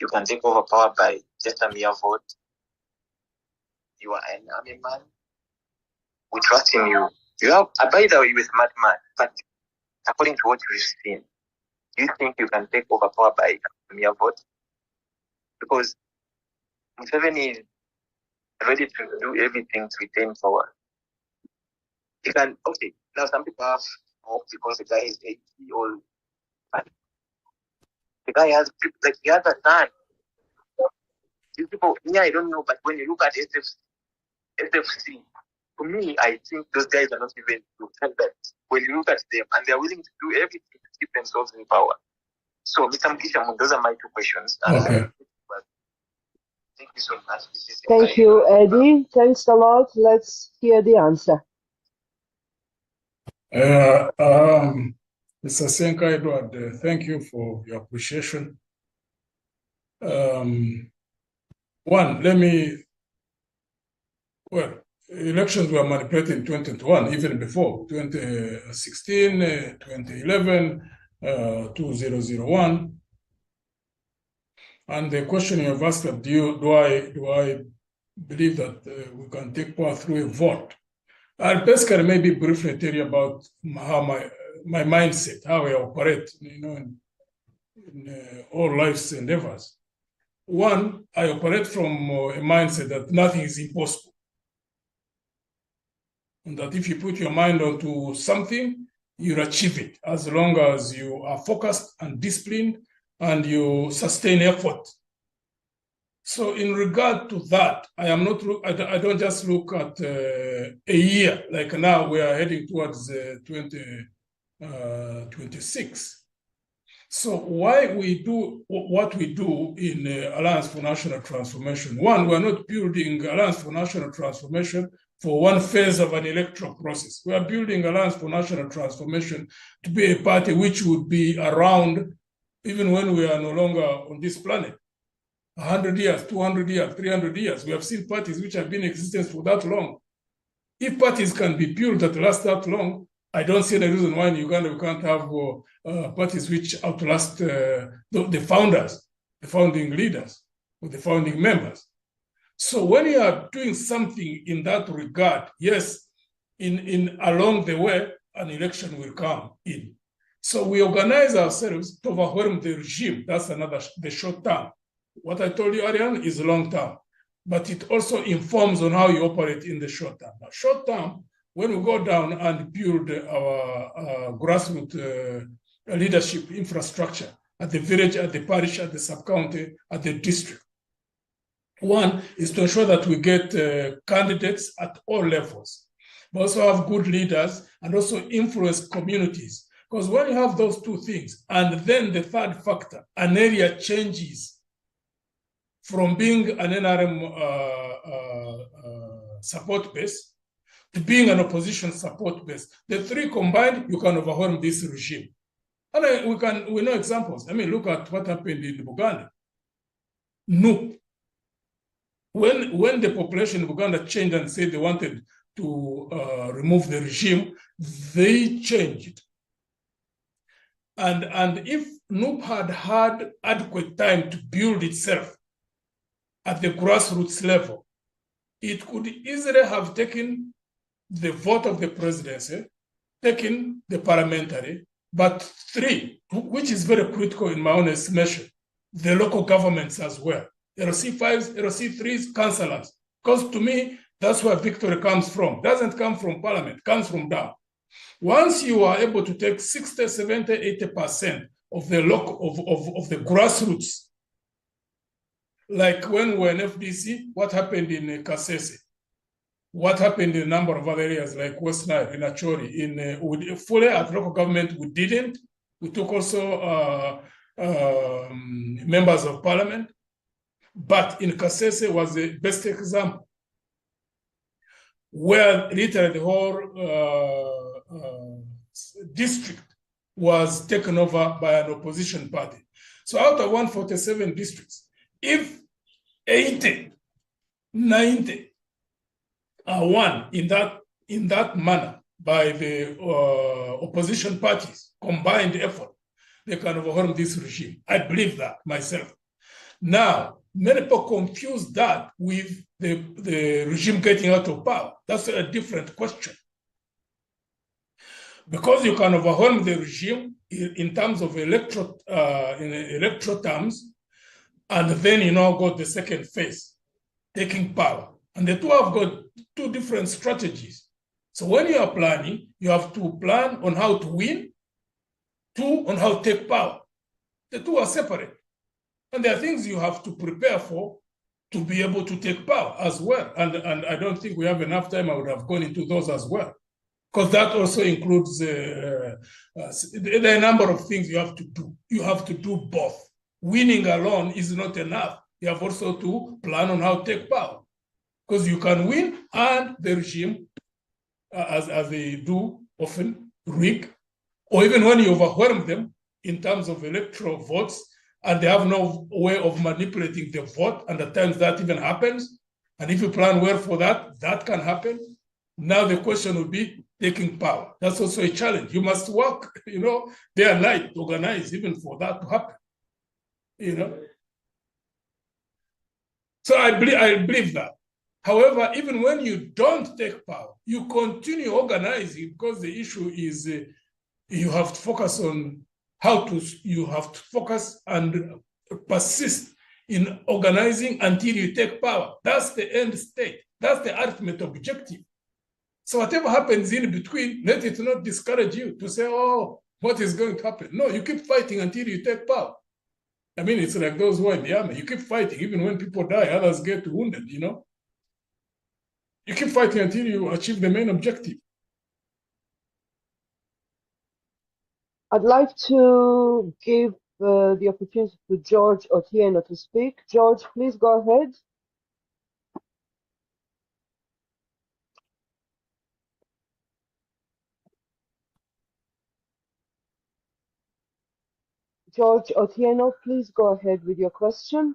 D: you can take over power by just a mere vote? You are an army man. We trust in you. You have, by the way, you're a smart man, but according to what you've seen, do you think you can take over power by a mere vote? Because Museveni is ready to do everything to retain power. He can, okay, now some people have hope because the guy is 80 old, but the guy has, like, he has a son. These people, yeah, I don't know, but when you look at SFC, to me, I think those guys are not even to tell that. When you look at them, and they're willing to do everything to keep themselves in power. So, Mr. Mugisha Muntu, those are my two questions.
B: Okay.
D: Thank you so much.
A: Thank you, Eddie. Thanks a lot. Let's hear the answer.
B: Mr. Senka Edward, thank you for your appreciation. Elections were manipulated in 2021, even before 2016, 2011, 2001. And the question you have asked, do I believe that we can take power through a vote? I'll basically maybe briefly tell you about how my mindset, how I operate, in all life's endeavors. One, I operate from a mindset that nothing is impossible. And that if you put your mind onto something, you'll achieve it as long as you are focused and disciplined and you sustain effort. So in regard to that, I don't just look at a year, like now we are heading towards 2026. So why we do what we do in Alliance for National Transformation? One, we're not building Alliance for National Transformation for one phase of an electoral process. We are building Alliance for National Transformation to be a party which would be around even when we are no longer on this planet. 100 years, 200 years, 300 years. We have seen parties which have been in existence for that long. If parties can be built that last that long, I don't see the reason why in Uganda we can't have parties which outlast the founders, the founding leaders, or the founding members. So when you are doing something in that regard, yes, in along the way, an election will come in. So we organize ourselves to overwhelm the regime. That's the short term. What I told you earlier is long term, but it also informs on how you operate in the short term. Now, short term, when we go down and build our grassroots leadership infrastructure at the village, at the parish, at the sub-county, at the district, one is to ensure that we get candidates at all levels, but also have good leaders and also influence communities. Because when you have those two things, and then the third factor, an area changes from being an NRM support base to being an opposition support base. The three combined, you can overwhelm this regime. And we know examples. I mean, look at what happened in Uganda. No. When the population in Uganda changed and said they wanted to remove the regime, they changed. And if NUP had adequate time to build itself at the grassroots level, it could easily have taken the vote of the presidency, taken the parliamentary, but three, which is very critical in my own estimation, the local governments as well. LC5s, LC3s, councillors. Because to me, that's where victory comes from. Doesn't come from parliament, comes from down. Once you are able to take 60, 70, 80% of the of the grassroots, like when we were in FDC, what happened in Kasese? What happened in a number of other areas like West Nile, in Achori, in fully at local government, we didn't. We took also members of parliament, but in Kasese was the best example, where literally the whole district was taken over by an opposition party. So out of 147 districts, if 80, 90 are won in that manner by the opposition parties, combined effort, they can overwhelm this regime. I believe that myself. Now, many people confuse that with the regime getting out of power. That's a different question. Because you can overwhelm the regime in terms of electoral terms, and then you now got the second phase, taking power. And the two have got two different strategies. So when you are planning, you have to plan on how to win, two, on how to take power. The two are separate. And there are things you have to prepare for to be able to take power as well. And I don't think we have enough time. I would have gone into those as well. Because that also includes there are a number of things you have to do. You have to do both. Winning alone is not enough. You have also to plan on how to take power. Because you can win and the regime, as they do often, rig, or even when you overwhelm them in terms of electoral votes, and they have no way of manipulating the vote, and at times that even happens. And if you plan well for that, that can happen. Now the question would be taking power. That's also a challenge. You must work, day and night to organize even for that to happen. So I believe that. However, even when you don't take power, you continue organizing, because the issue is you have to focus on you have to focus and persist in organizing until you take power. That's the end state. That's the ultimate objective. So whatever happens in between, let it not discourage you to say, oh, what is going to happen? No, you keep fighting until you take power. I mean, it's like those who are in the army. You keep fighting, even when people die, others get wounded, You keep fighting until you achieve the main objective.
A: I'd like to give the opportunity to George Otieno to speak. George, please go ahead. George Otieno, please go ahead with your question.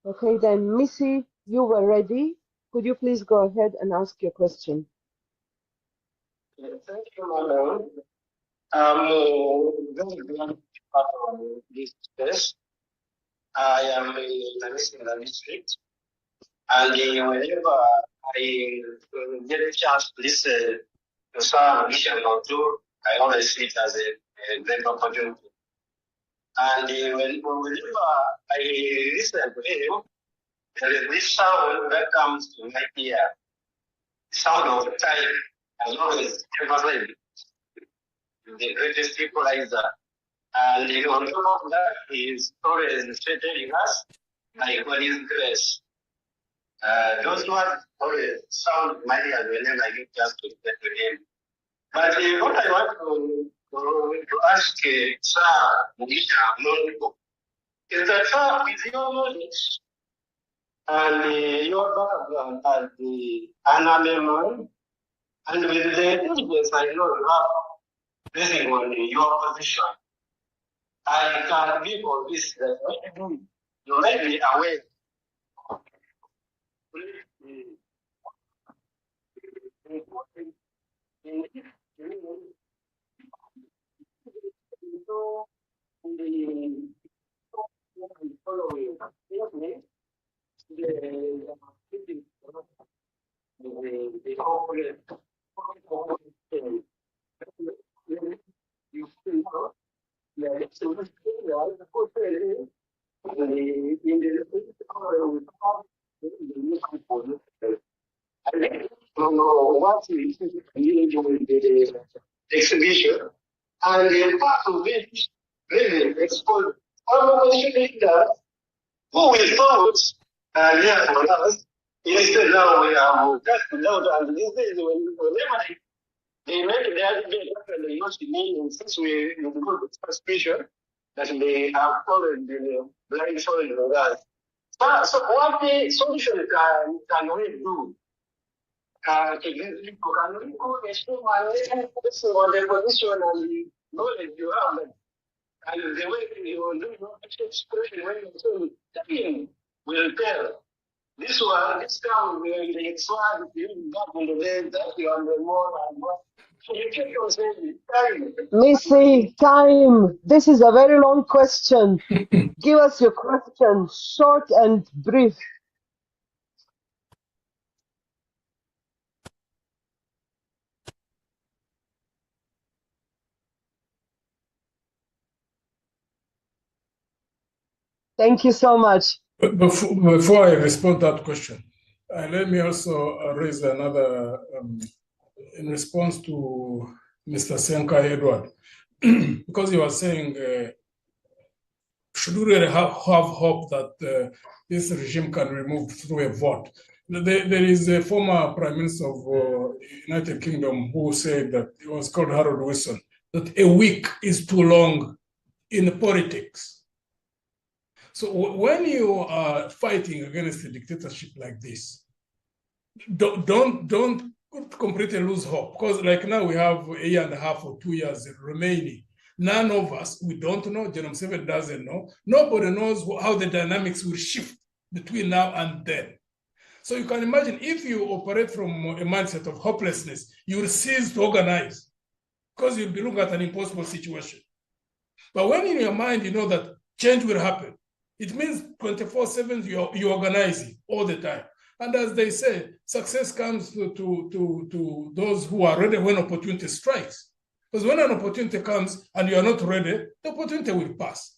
A: Okay, then, Missy, you were ready. Could you please go ahead and ask your question?
E: Thank you, madam. I'm very glad to be part of this space. I am in the district, and whenever I get a chance to listen to some mission or two, I always see it as a great opportunity. And whenever I listen to him, there is this sound that comes to my ear, the sound of time, as always emphasized, the greatest equalizer. And on top of that, he is always telling us, like, what is grace? Those words always sound mighty whenever I get just to listen to him. But what I want to ask Sir Mugisha Muntu is that, sir, with your knowledge and your background as the Anameman, and with the influence I know you have basing on your position, I can be convinced that you may be aware of what we the exhibition, and part of it really exposed all the leaders who we thought here for us. Instead, now we have just out, and this is whenever they make their debate after they use the name, since we go to the exhibition, that they have followed the blind solid of us. So what the solution can we do? Can we go explain on the position and the knowledge you have, and the way you do expression when you say the thing will tell. This one, this time, the next one, you got on the way that you are the more and more. So you keep on saying time.
A: Missy, time. This is a very long question. Give us your question, short and brief. Thank you so much.
B: Before I respond to that question, let me also raise another, in response to Mr. Senka Edward, because he was saying, should we really have hope that this regime can remove through a vote? There is a former Prime Minister of United Kingdom who said that, it was called Harold Wilson, that a week is too long in politics. So when you are fighting against a dictatorship like this, don't completely lose hope, because like now we have a year and a half or 2 years remaining. None of us, we don't know, General 7 doesn't know. Nobody knows how the dynamics will shift between now and then. So you can imagine if you operate from a mindset of hopelessness, you will cease to organize because you'll be looking at an impossible situation. But when in your mind you know that change will happen, it means 24/7 you're organizing all the time. And as they say, success comes to those who are ready when opportunity strikes. Because when an opportunity comes and you are not ready, the opportunity will pass.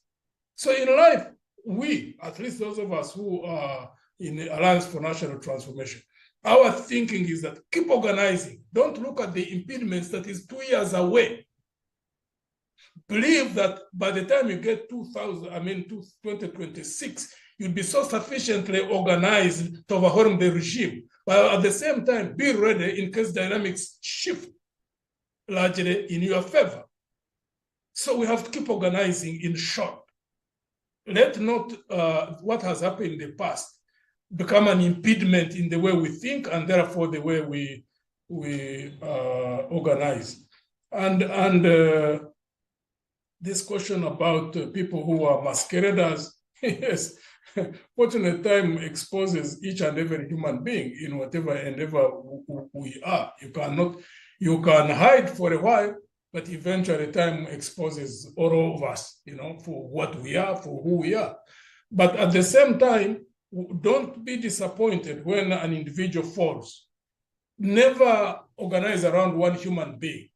B: So in life, we, at least those of us who are in the Alliance for National Transformation, our thinking is that keep organizing. Don't look at the impediments that is 2 years away. Believe that by the time you get 2026, you'll be so sufficiently organized to overwhelm the regime. But at the same time, be ready in case dynamics shift largely in your favor. So we have to keep organizing in short. Let not what has happened in the past become an impediment in the way we think and therefore the way we organize. And this question about people who are masqueraders, yes, fortunate time exposes each and every human being in whatever endeavor we are. You can hide for a while, but eventually time exposes all of us, for what we are, for who we are. But at the same time, don't be disappointed when an individual falls. Never organize around one human being.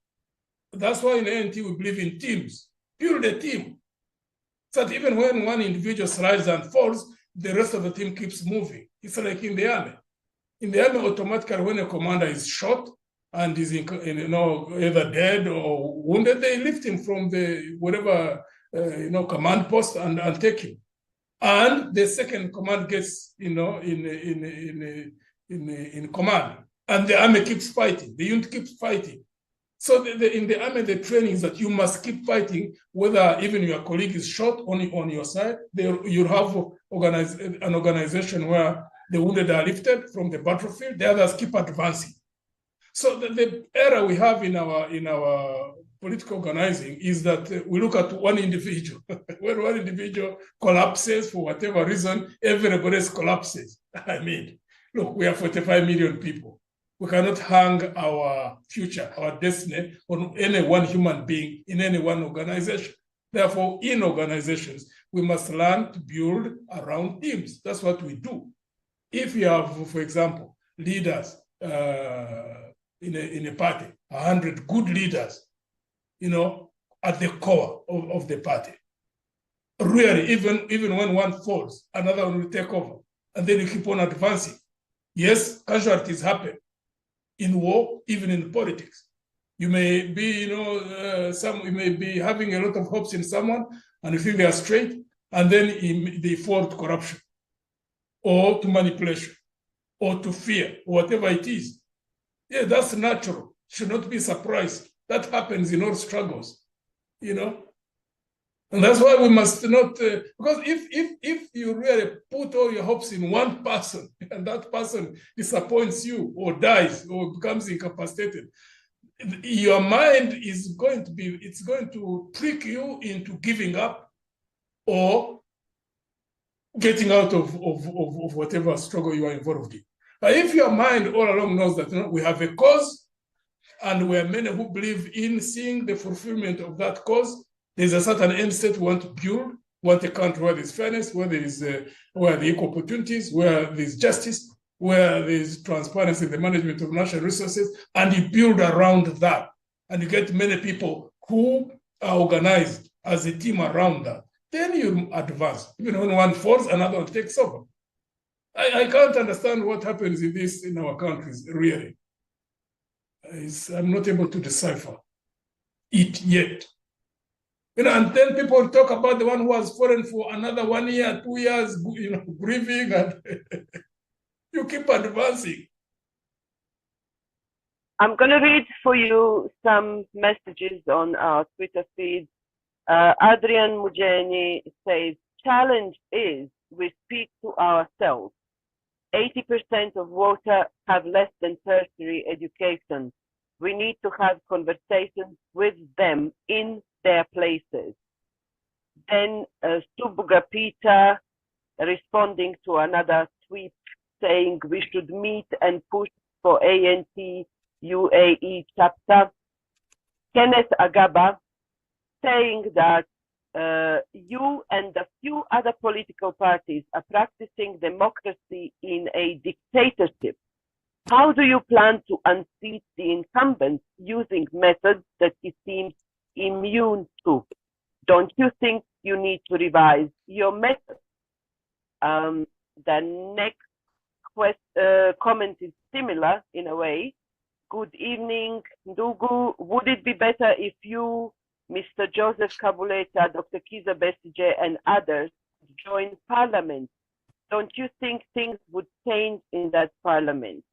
B: That's why in ANT we believe in teams. Build a team. So that even when one individual slides and falls, the rest of the team keeps moving. It's like in the army. In the army, automatically when a commander is shot and is either dead or wounded, they lift him from the whatever command post and take him. And the second command gets in command, and the army keeps fighting. The unit keeps fighting. So in the army, the training is that you must keep fighting, whether even your colleague is shot on your side. You have an organization where the wounded are lifted from the battlefield. The others keep advancing. So the error we have in our political organizing is that we look at one individual. When one individual collapses for whatever reason, everybody else collapses. I mean, look, we are 45 million people. We cannot hang our future, our destiny on any one human being in any one organization. Therefore, in organizations, we must learn to build around teams. That's what we do. If you have, for example, leaders in a party, 100 good leaders, at the core of the party. Really, even when one falls, another one will take over, and then you keep on advancing. Yes, casualties happen in war, even in politics. You may be, you may be having a lot of hopes in someone, and you think they are straight, and then they fall to corruption, or to manipulation, or to fear, or whatever it is. Yeah, that's natural. Should not be surprised. That happens in all struggles, And that's why we must not, because if you really put all your hopes in one person, and that person disappoints you, or dies, or becomes incapacitated, your mind is going to trick you into giving up or getting out of whatever struggle you are involved in. But if your mind all along knows that we have a cause, and we are many who believe in seeing the fulfillment of that cause, there's a certain end state we want to build, want a country where there's fairness, where there are equal opportunities, where there's justice, where there's transparency in the management of natural resources, and you build around that. And you get many people who are organized as a team around that. Then you advance. Even when one falls, another one takes over. I can't understand what happens in our countries, really. I'm not able to decipher it yet. And then people talk about the one who has fallen for another 1 year, 2 years, grieving, and you keep advancing.
A: I'm going to read for you some messages on our Twitter feed. Adrian Mujeni says, challenge is we speak to ourselves. 80% of voters have less than tertiary education. We need to have conversations with them in their places. Then Subuga Peter responding to another tweet saying we should meet and push for ANT UAE chapter. Kenneth Agaba saying that you and a few other political parties are practicing democracy in a dictatorship. How do you plan to unseat the incumbents using methods that he seems immune to? Don't you think you need to revise your methods? The next comment is similar in a way. Good evening, Ndugu. Would it be better if you, Mr. Joseph Kabuleta, Dr. Kiza Besige, and others join parliament? Don't you think things would change in that parliament?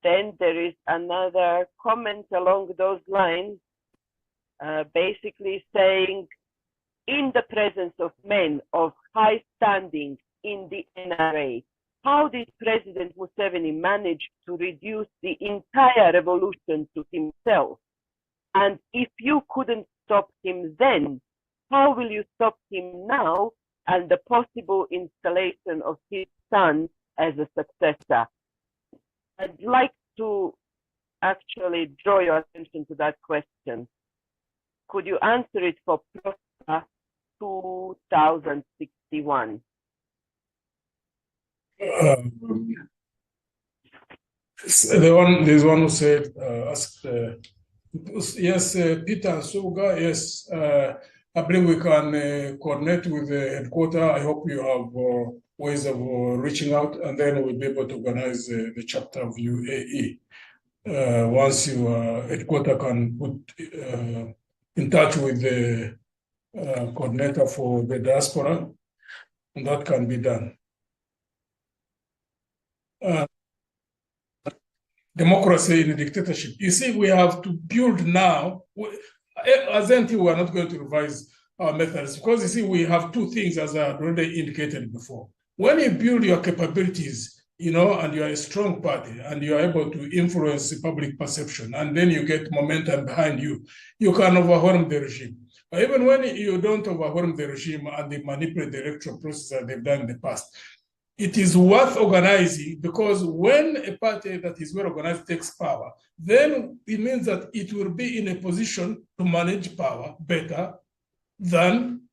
A: then there is another comment along those lines, basically saying, in the presence of men of high standing in the NRA, how did President Museveni manage to reduce the entire revolution to himself? And if you couldn't stop him then, how will you stop him now and the possible installation of his son as a successor? I'd like to actually draw your attention to that question. Could you answer it for Prosper 2061?
B: There's one who said, asked, yes, Peter and Suga, yes, I believe we can coordinate with the headquarters. I hope you have ways of reaching out, and then we'll be able to organize the chapter of UAE. Once your headquarters can put in touch with the coordinator for the diaspora, and that can be done. Democracy in a dictatorship. You see, we have to build now. As NT, we are not going to revise our methods because you see, we have two things, as I already indicated before. When you build your capabilities, you know, and you are a strong party and you are able to influence the public perception, and then you get momentum behind you, you can overwhelm the regime. But even when you don't overwhelm the regime and they manipulate the electoral process that they've done in the past, it is worth organizing, because when a party that is well organized takes power, then it means that it will be in a position to manage power better than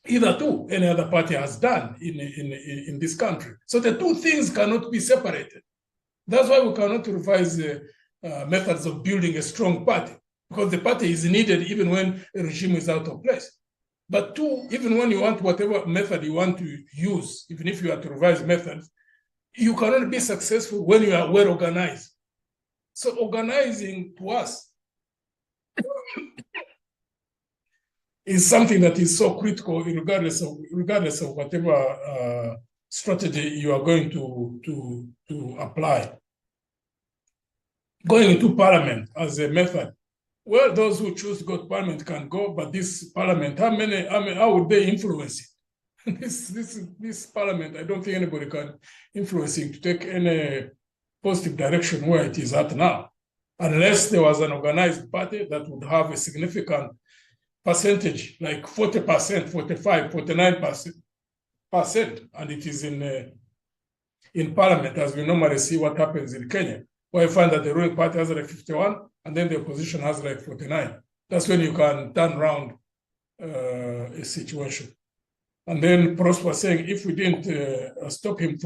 B: either any other party has done in this country. So the two things cannot be separated. That's why we cannot revise the methods of building a strong party, because the party is needed even when a regime is out of place. But two, even when you want whatever method you want to use, even if you are to revise methods, you cannot be successful when you are well organized. So organizing to us is something that is so critical regardless of whatever strategy you are going to apply. Going into parliament as a method. Well, those who choose to go to parliament can go, but this parliament, how would they influence it? this parliament, I don't think anybody can influence it to take any positive direction where it is at now, unless there was an organized party that would have a significant percentage, like 40%, 45, 49%, and it is in parliament, as we normally see what happens in Kenya, where you find that the ruling party has like 51, and then the opposition has like 49. That's when you can turn around a situation. And then Prosper was saying, if we didn't stop him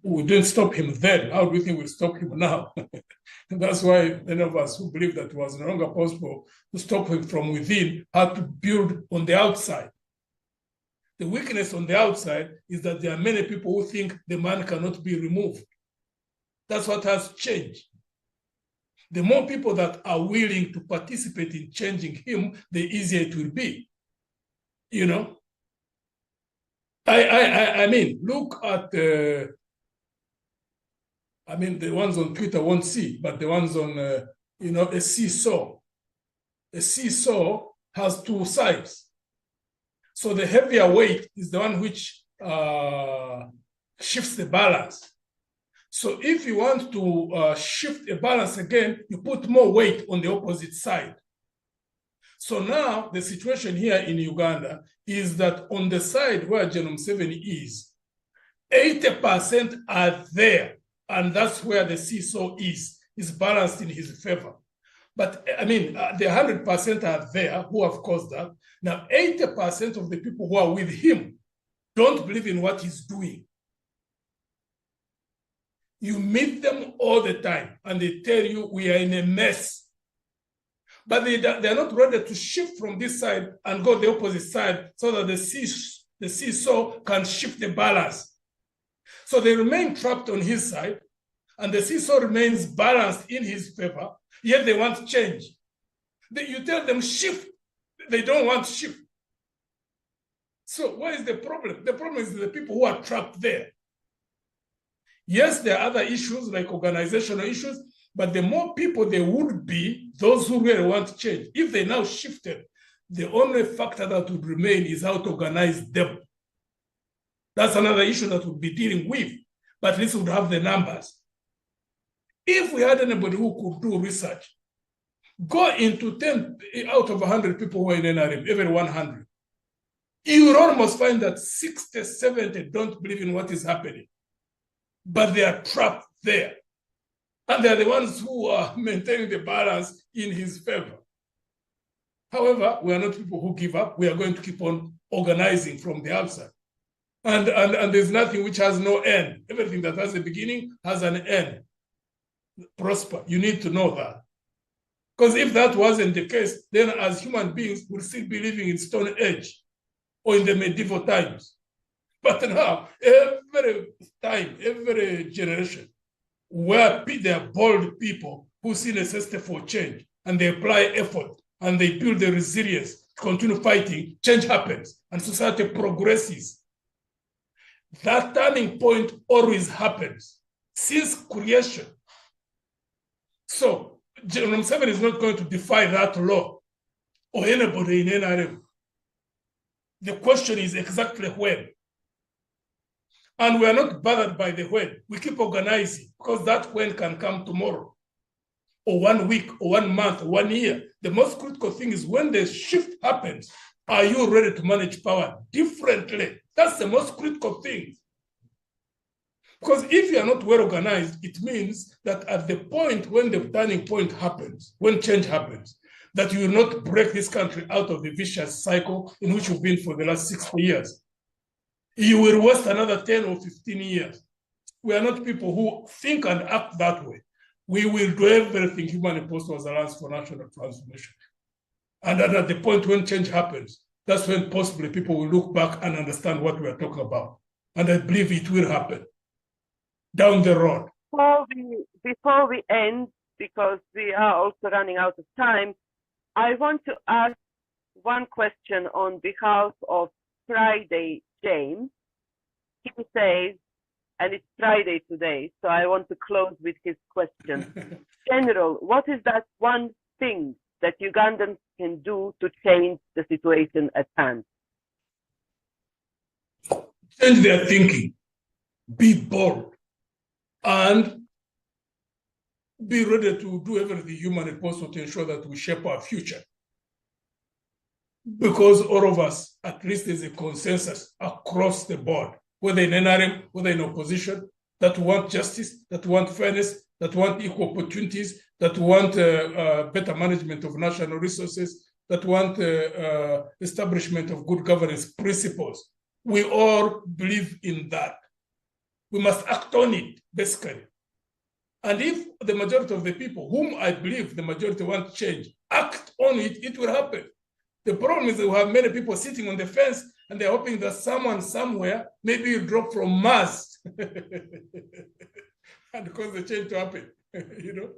B: we didn't stop him then, how do we think we'll stop him now? That's why many of us who believe that it was no longer possible to stop him from within had to build on the outside. The weakness on the outside is that there are many people who think the man cannot be removed. That's what has changed. The more people that are willing to participate in changing him, the easier it will be. You know? I mean, look at the ones on Twitter won't see, but the ones on, a seesaw. A seesaw has two sides. So the heavier weight is the one which shifts the balance. So if you want to shift a balance again, you put more weight on the opposite side. So now the situation here in Uganda is that on the side where General Museveni is, 80% are there, and that's where the seesaw is balanced in his favor. But I mean, the 100% are there who have caused that. Now, 80% of the people who are with him don't believe in what he's doing. You meet them all the time, and they tell you we are in a mess. But they're not ready to shift from this side and go the opposite side so that the seesaw can shift the balance. So they remain trapped on his side, and the seesaw remains balanced in his favor, yet they want change. You tell them shift, they don't want shift. So what is the problem? The problem is the people who are trapped there. Yes, there are other issues like organizational issues, but the more people there would be, those who really want change, if they now shifted, the only factor that would remain is how to organize them. That's another issue that we'll be dealing with, but at least we would have the numbers. If we had anybody who could do research, go into 10 out of 100 people who are in NRM, every 100, you will almost find that 60, 70 don't believe in what is happening, but they are trapped there. And they're the ones who are maintaining the balance in his favor. However, we are not people who give up. We are going to keep on organizing from the outside. And there's nothing which has no end. Everything that has a beginning has an end. Prosper. You need to know that. Because if that wasn't the case, then as human beings, we'll still be living in Stone Age or in the medieval times. But now, every time, every generation, where there are bold people who see necessity for change and they apply effort and they build the resilience to continue fighting, change happens and society progresses. That turning point always happens since creation. So General Museveni is not going to defy that law or anybody in NRM. The question is exactly when. And we are not bothered by the when. We keep organizing because that when can come tomorrow, or 1 week, or 1 month, or 1 year. The most critical thing is when the shift happens, are you ready to manage power differently? That's the most critical thing. Because if you are not well organized, it means that at the point when the turning point happens, when change happens, that you will not break this country out of the vicious cycle in which you've been for the last 60 years. You will waste another 10 or 15 years. We are not people who think and act that way. We will do everything humanly possible as Alliance for National Transformation. And at the point when change happens, that's when possibly people will look back and understand what we are talking about. And I believe it will happen down the road.
A: Before we end, because we are also running out of time, I want to ask one question on behalf of Friday James. He says, and it's Friday today, so I want to close with his question. General, what is that one thing that Ugandans can do to change the situation at hand?
B: Change their thinking, be bold, and be ready to do everything humanly possible to ensure that we shape our future. Because all of us, at least there's a consensus across the board, whether in NRM, whether in opposition, that want justice, that want fairness, that want equal opportunities, that want better management of national resources, that want establishment of good governance principles. We all believe in that. We must act on it, basically. And if the majority of the people, whom I believe the majority want change, act on it, it will happen. The problem is that we have many people sitting on the fence and they're hoping that someone somewhere maybe will drop from Mars and cause the change to happen. You know,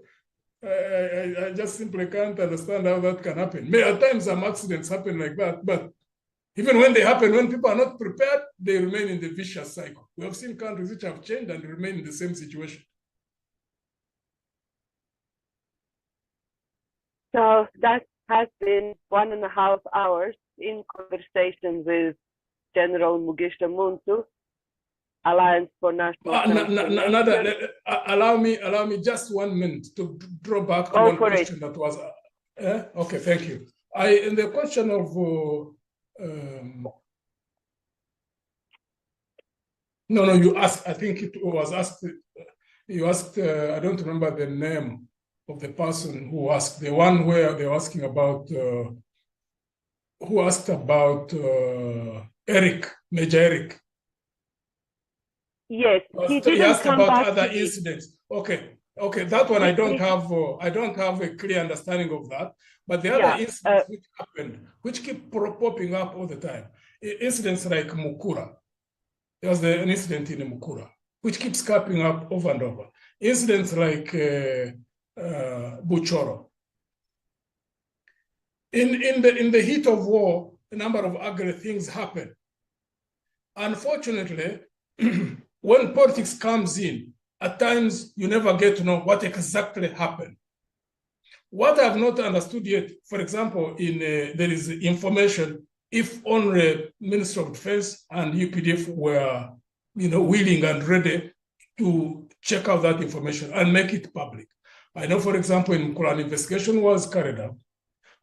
B: I just simply can't understand how that can happen. At times some accidents happen like that, but even when they happen, when people are not prepared, they remain in the vicious cycle. We have seen countries which have changed and remain in the same situation.
A: So that has been 1.5 hours in conversation with General Mugisha Muntu, Alliance for National Transformation.
B: Allow me just 1 minute to draw back to one question that was. Okay, thank you. In the question of you asked. I think it was asked. You asked. I don't remember the name of the person who asked, the one where they were asking about, who asked about Eric, Major Eric.
A: Yes,
B: he asked about other incidents. Okay, that one I don't have a clear understanding of that. But the other incidents which happened, which keep popping up all the time, incidents like Mukura. There was an incident in Mukura, which keeps coming up over and over. Incidents like Buchoro. In the heat of war, a number of ugly things happen. Unfortunately, when politics comes in, at times you never get to know what exactly happened. What I've not understood yet, for example, there is information, if only Minister of Defense and UPDF were, willing and ready to check out that information and make it public. I know, for example, in Mukula, an investigation was carried out.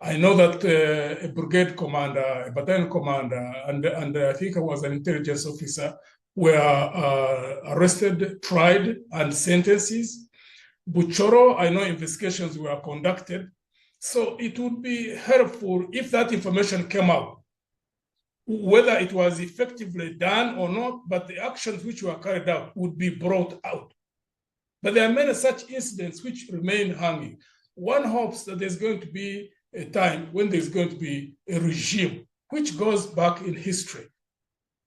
B: I know that a brigade commander, a battalion commander, and I think I was an intelligence officer, were arrested, tried, and sentences. Buchoro, I know investigations were conducted. So it would be helpful if that information came out, whether it was effectively done or not, but the actions which were carried out would be brought out. But there are many such incidents which remain hanging. One hopes that there's going to be a time when there's going to be a regime which goes back in history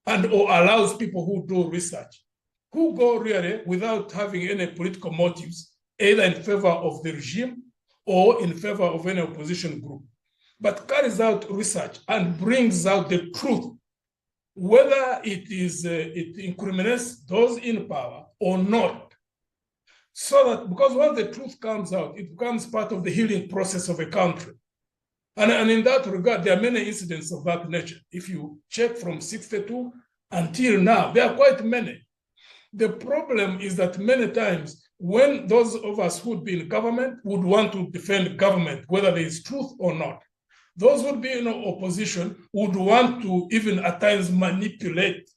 B: and or allows people who do research, who go really without having any political motives, either in favor of the regime or in favor of any opposition group, but carries out research and brings out the truth, whether it incriminates those in power or not. So that, because when the truth comes out, it becomes part of the healing process of a country. And in that regard, there are many incidents of that nature. If you check from 62 until now, there are quite many. The problem is that many times when those of us who would be in government would want to defend government, whether there is truth or not, those who would be in opposition would want to even at times manipulate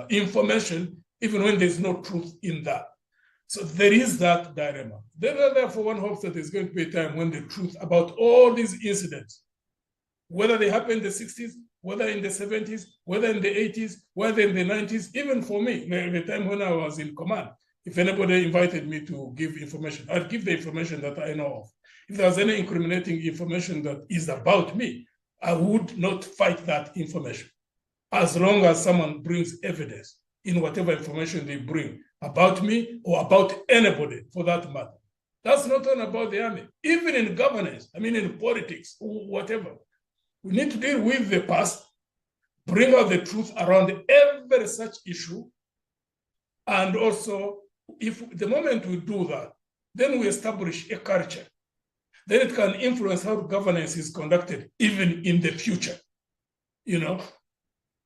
B: information, even when there's no truth in that. So there is that dilemma. Therefore, one hopes that there's going to be a time when the truth about all these incidents, whether they happened in the 60s, whether in the 70s, whether in the 80s, whether in the 90s, even for me, the time when I was in command, if anybody invited me to give information, I'd give the information that I know of. If there's any incriminating information that is about me, I would not fight that information, as long as someone brings evidence in whatever information they bring about me or about anybody for that matter. That's not only about the army, even in governance, in politics, whatever. We need to deal with the past, bring out the truth around every such issue, and also, if the moment we do that, then we establish a culture. Then it can influence how governance is conducted, even in the future.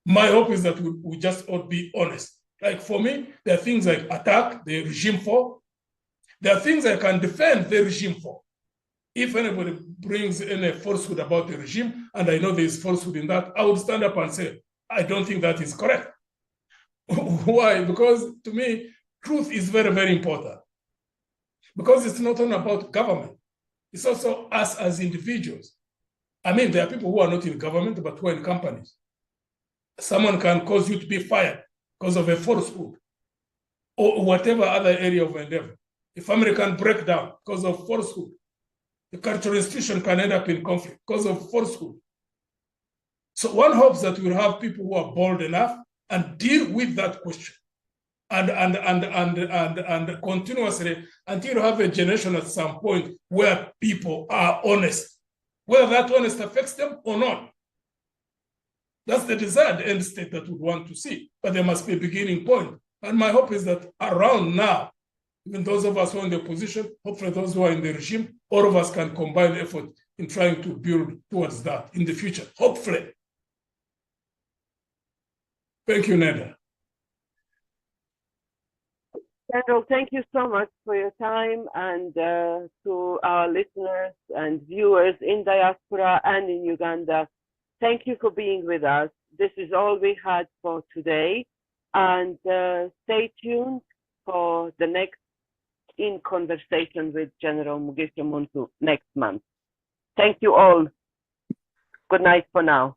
B: My hope is that we just ought to be honest. Like for me, there are things like attack the regime for. There are things I can defend the regime for. If anybody brings any falsehood about the regime, and I know there is falsehood in that, I would stand up and say, I don't think that is correct. Why? Because to me, truth is very, very important. Because it's not only about government. It's also us as individuals. There are people who are not in government, but who are in companies. Someone can cause you to be fired because of a falsehood or whatever other area of endeavor. A family can break down because of falsehood. The cultural institution can end up in conflict because of falsehood. So one hopes that we'll have people who are bold enough and deal with that question and continuously until you have a generation at some point where people are honest, whether that honest affects them or not. That's the desired end state that we want to see, but there must be a beginning point. And my hope is that around now, even those of us who are in the opposition, hopefully those who are in the regime, all of us can combine effort in trying to build towards that in the future, hopefully. Thank you, Neda.
A: General, thank you so much for your time, and to our listeners and viewers in diaspora and in Uganda, thank you for being with us. This is all we had for today, and stay tuned for the next In Conversation with General Mugisha Muntu next month. Thank you all. Good night for now.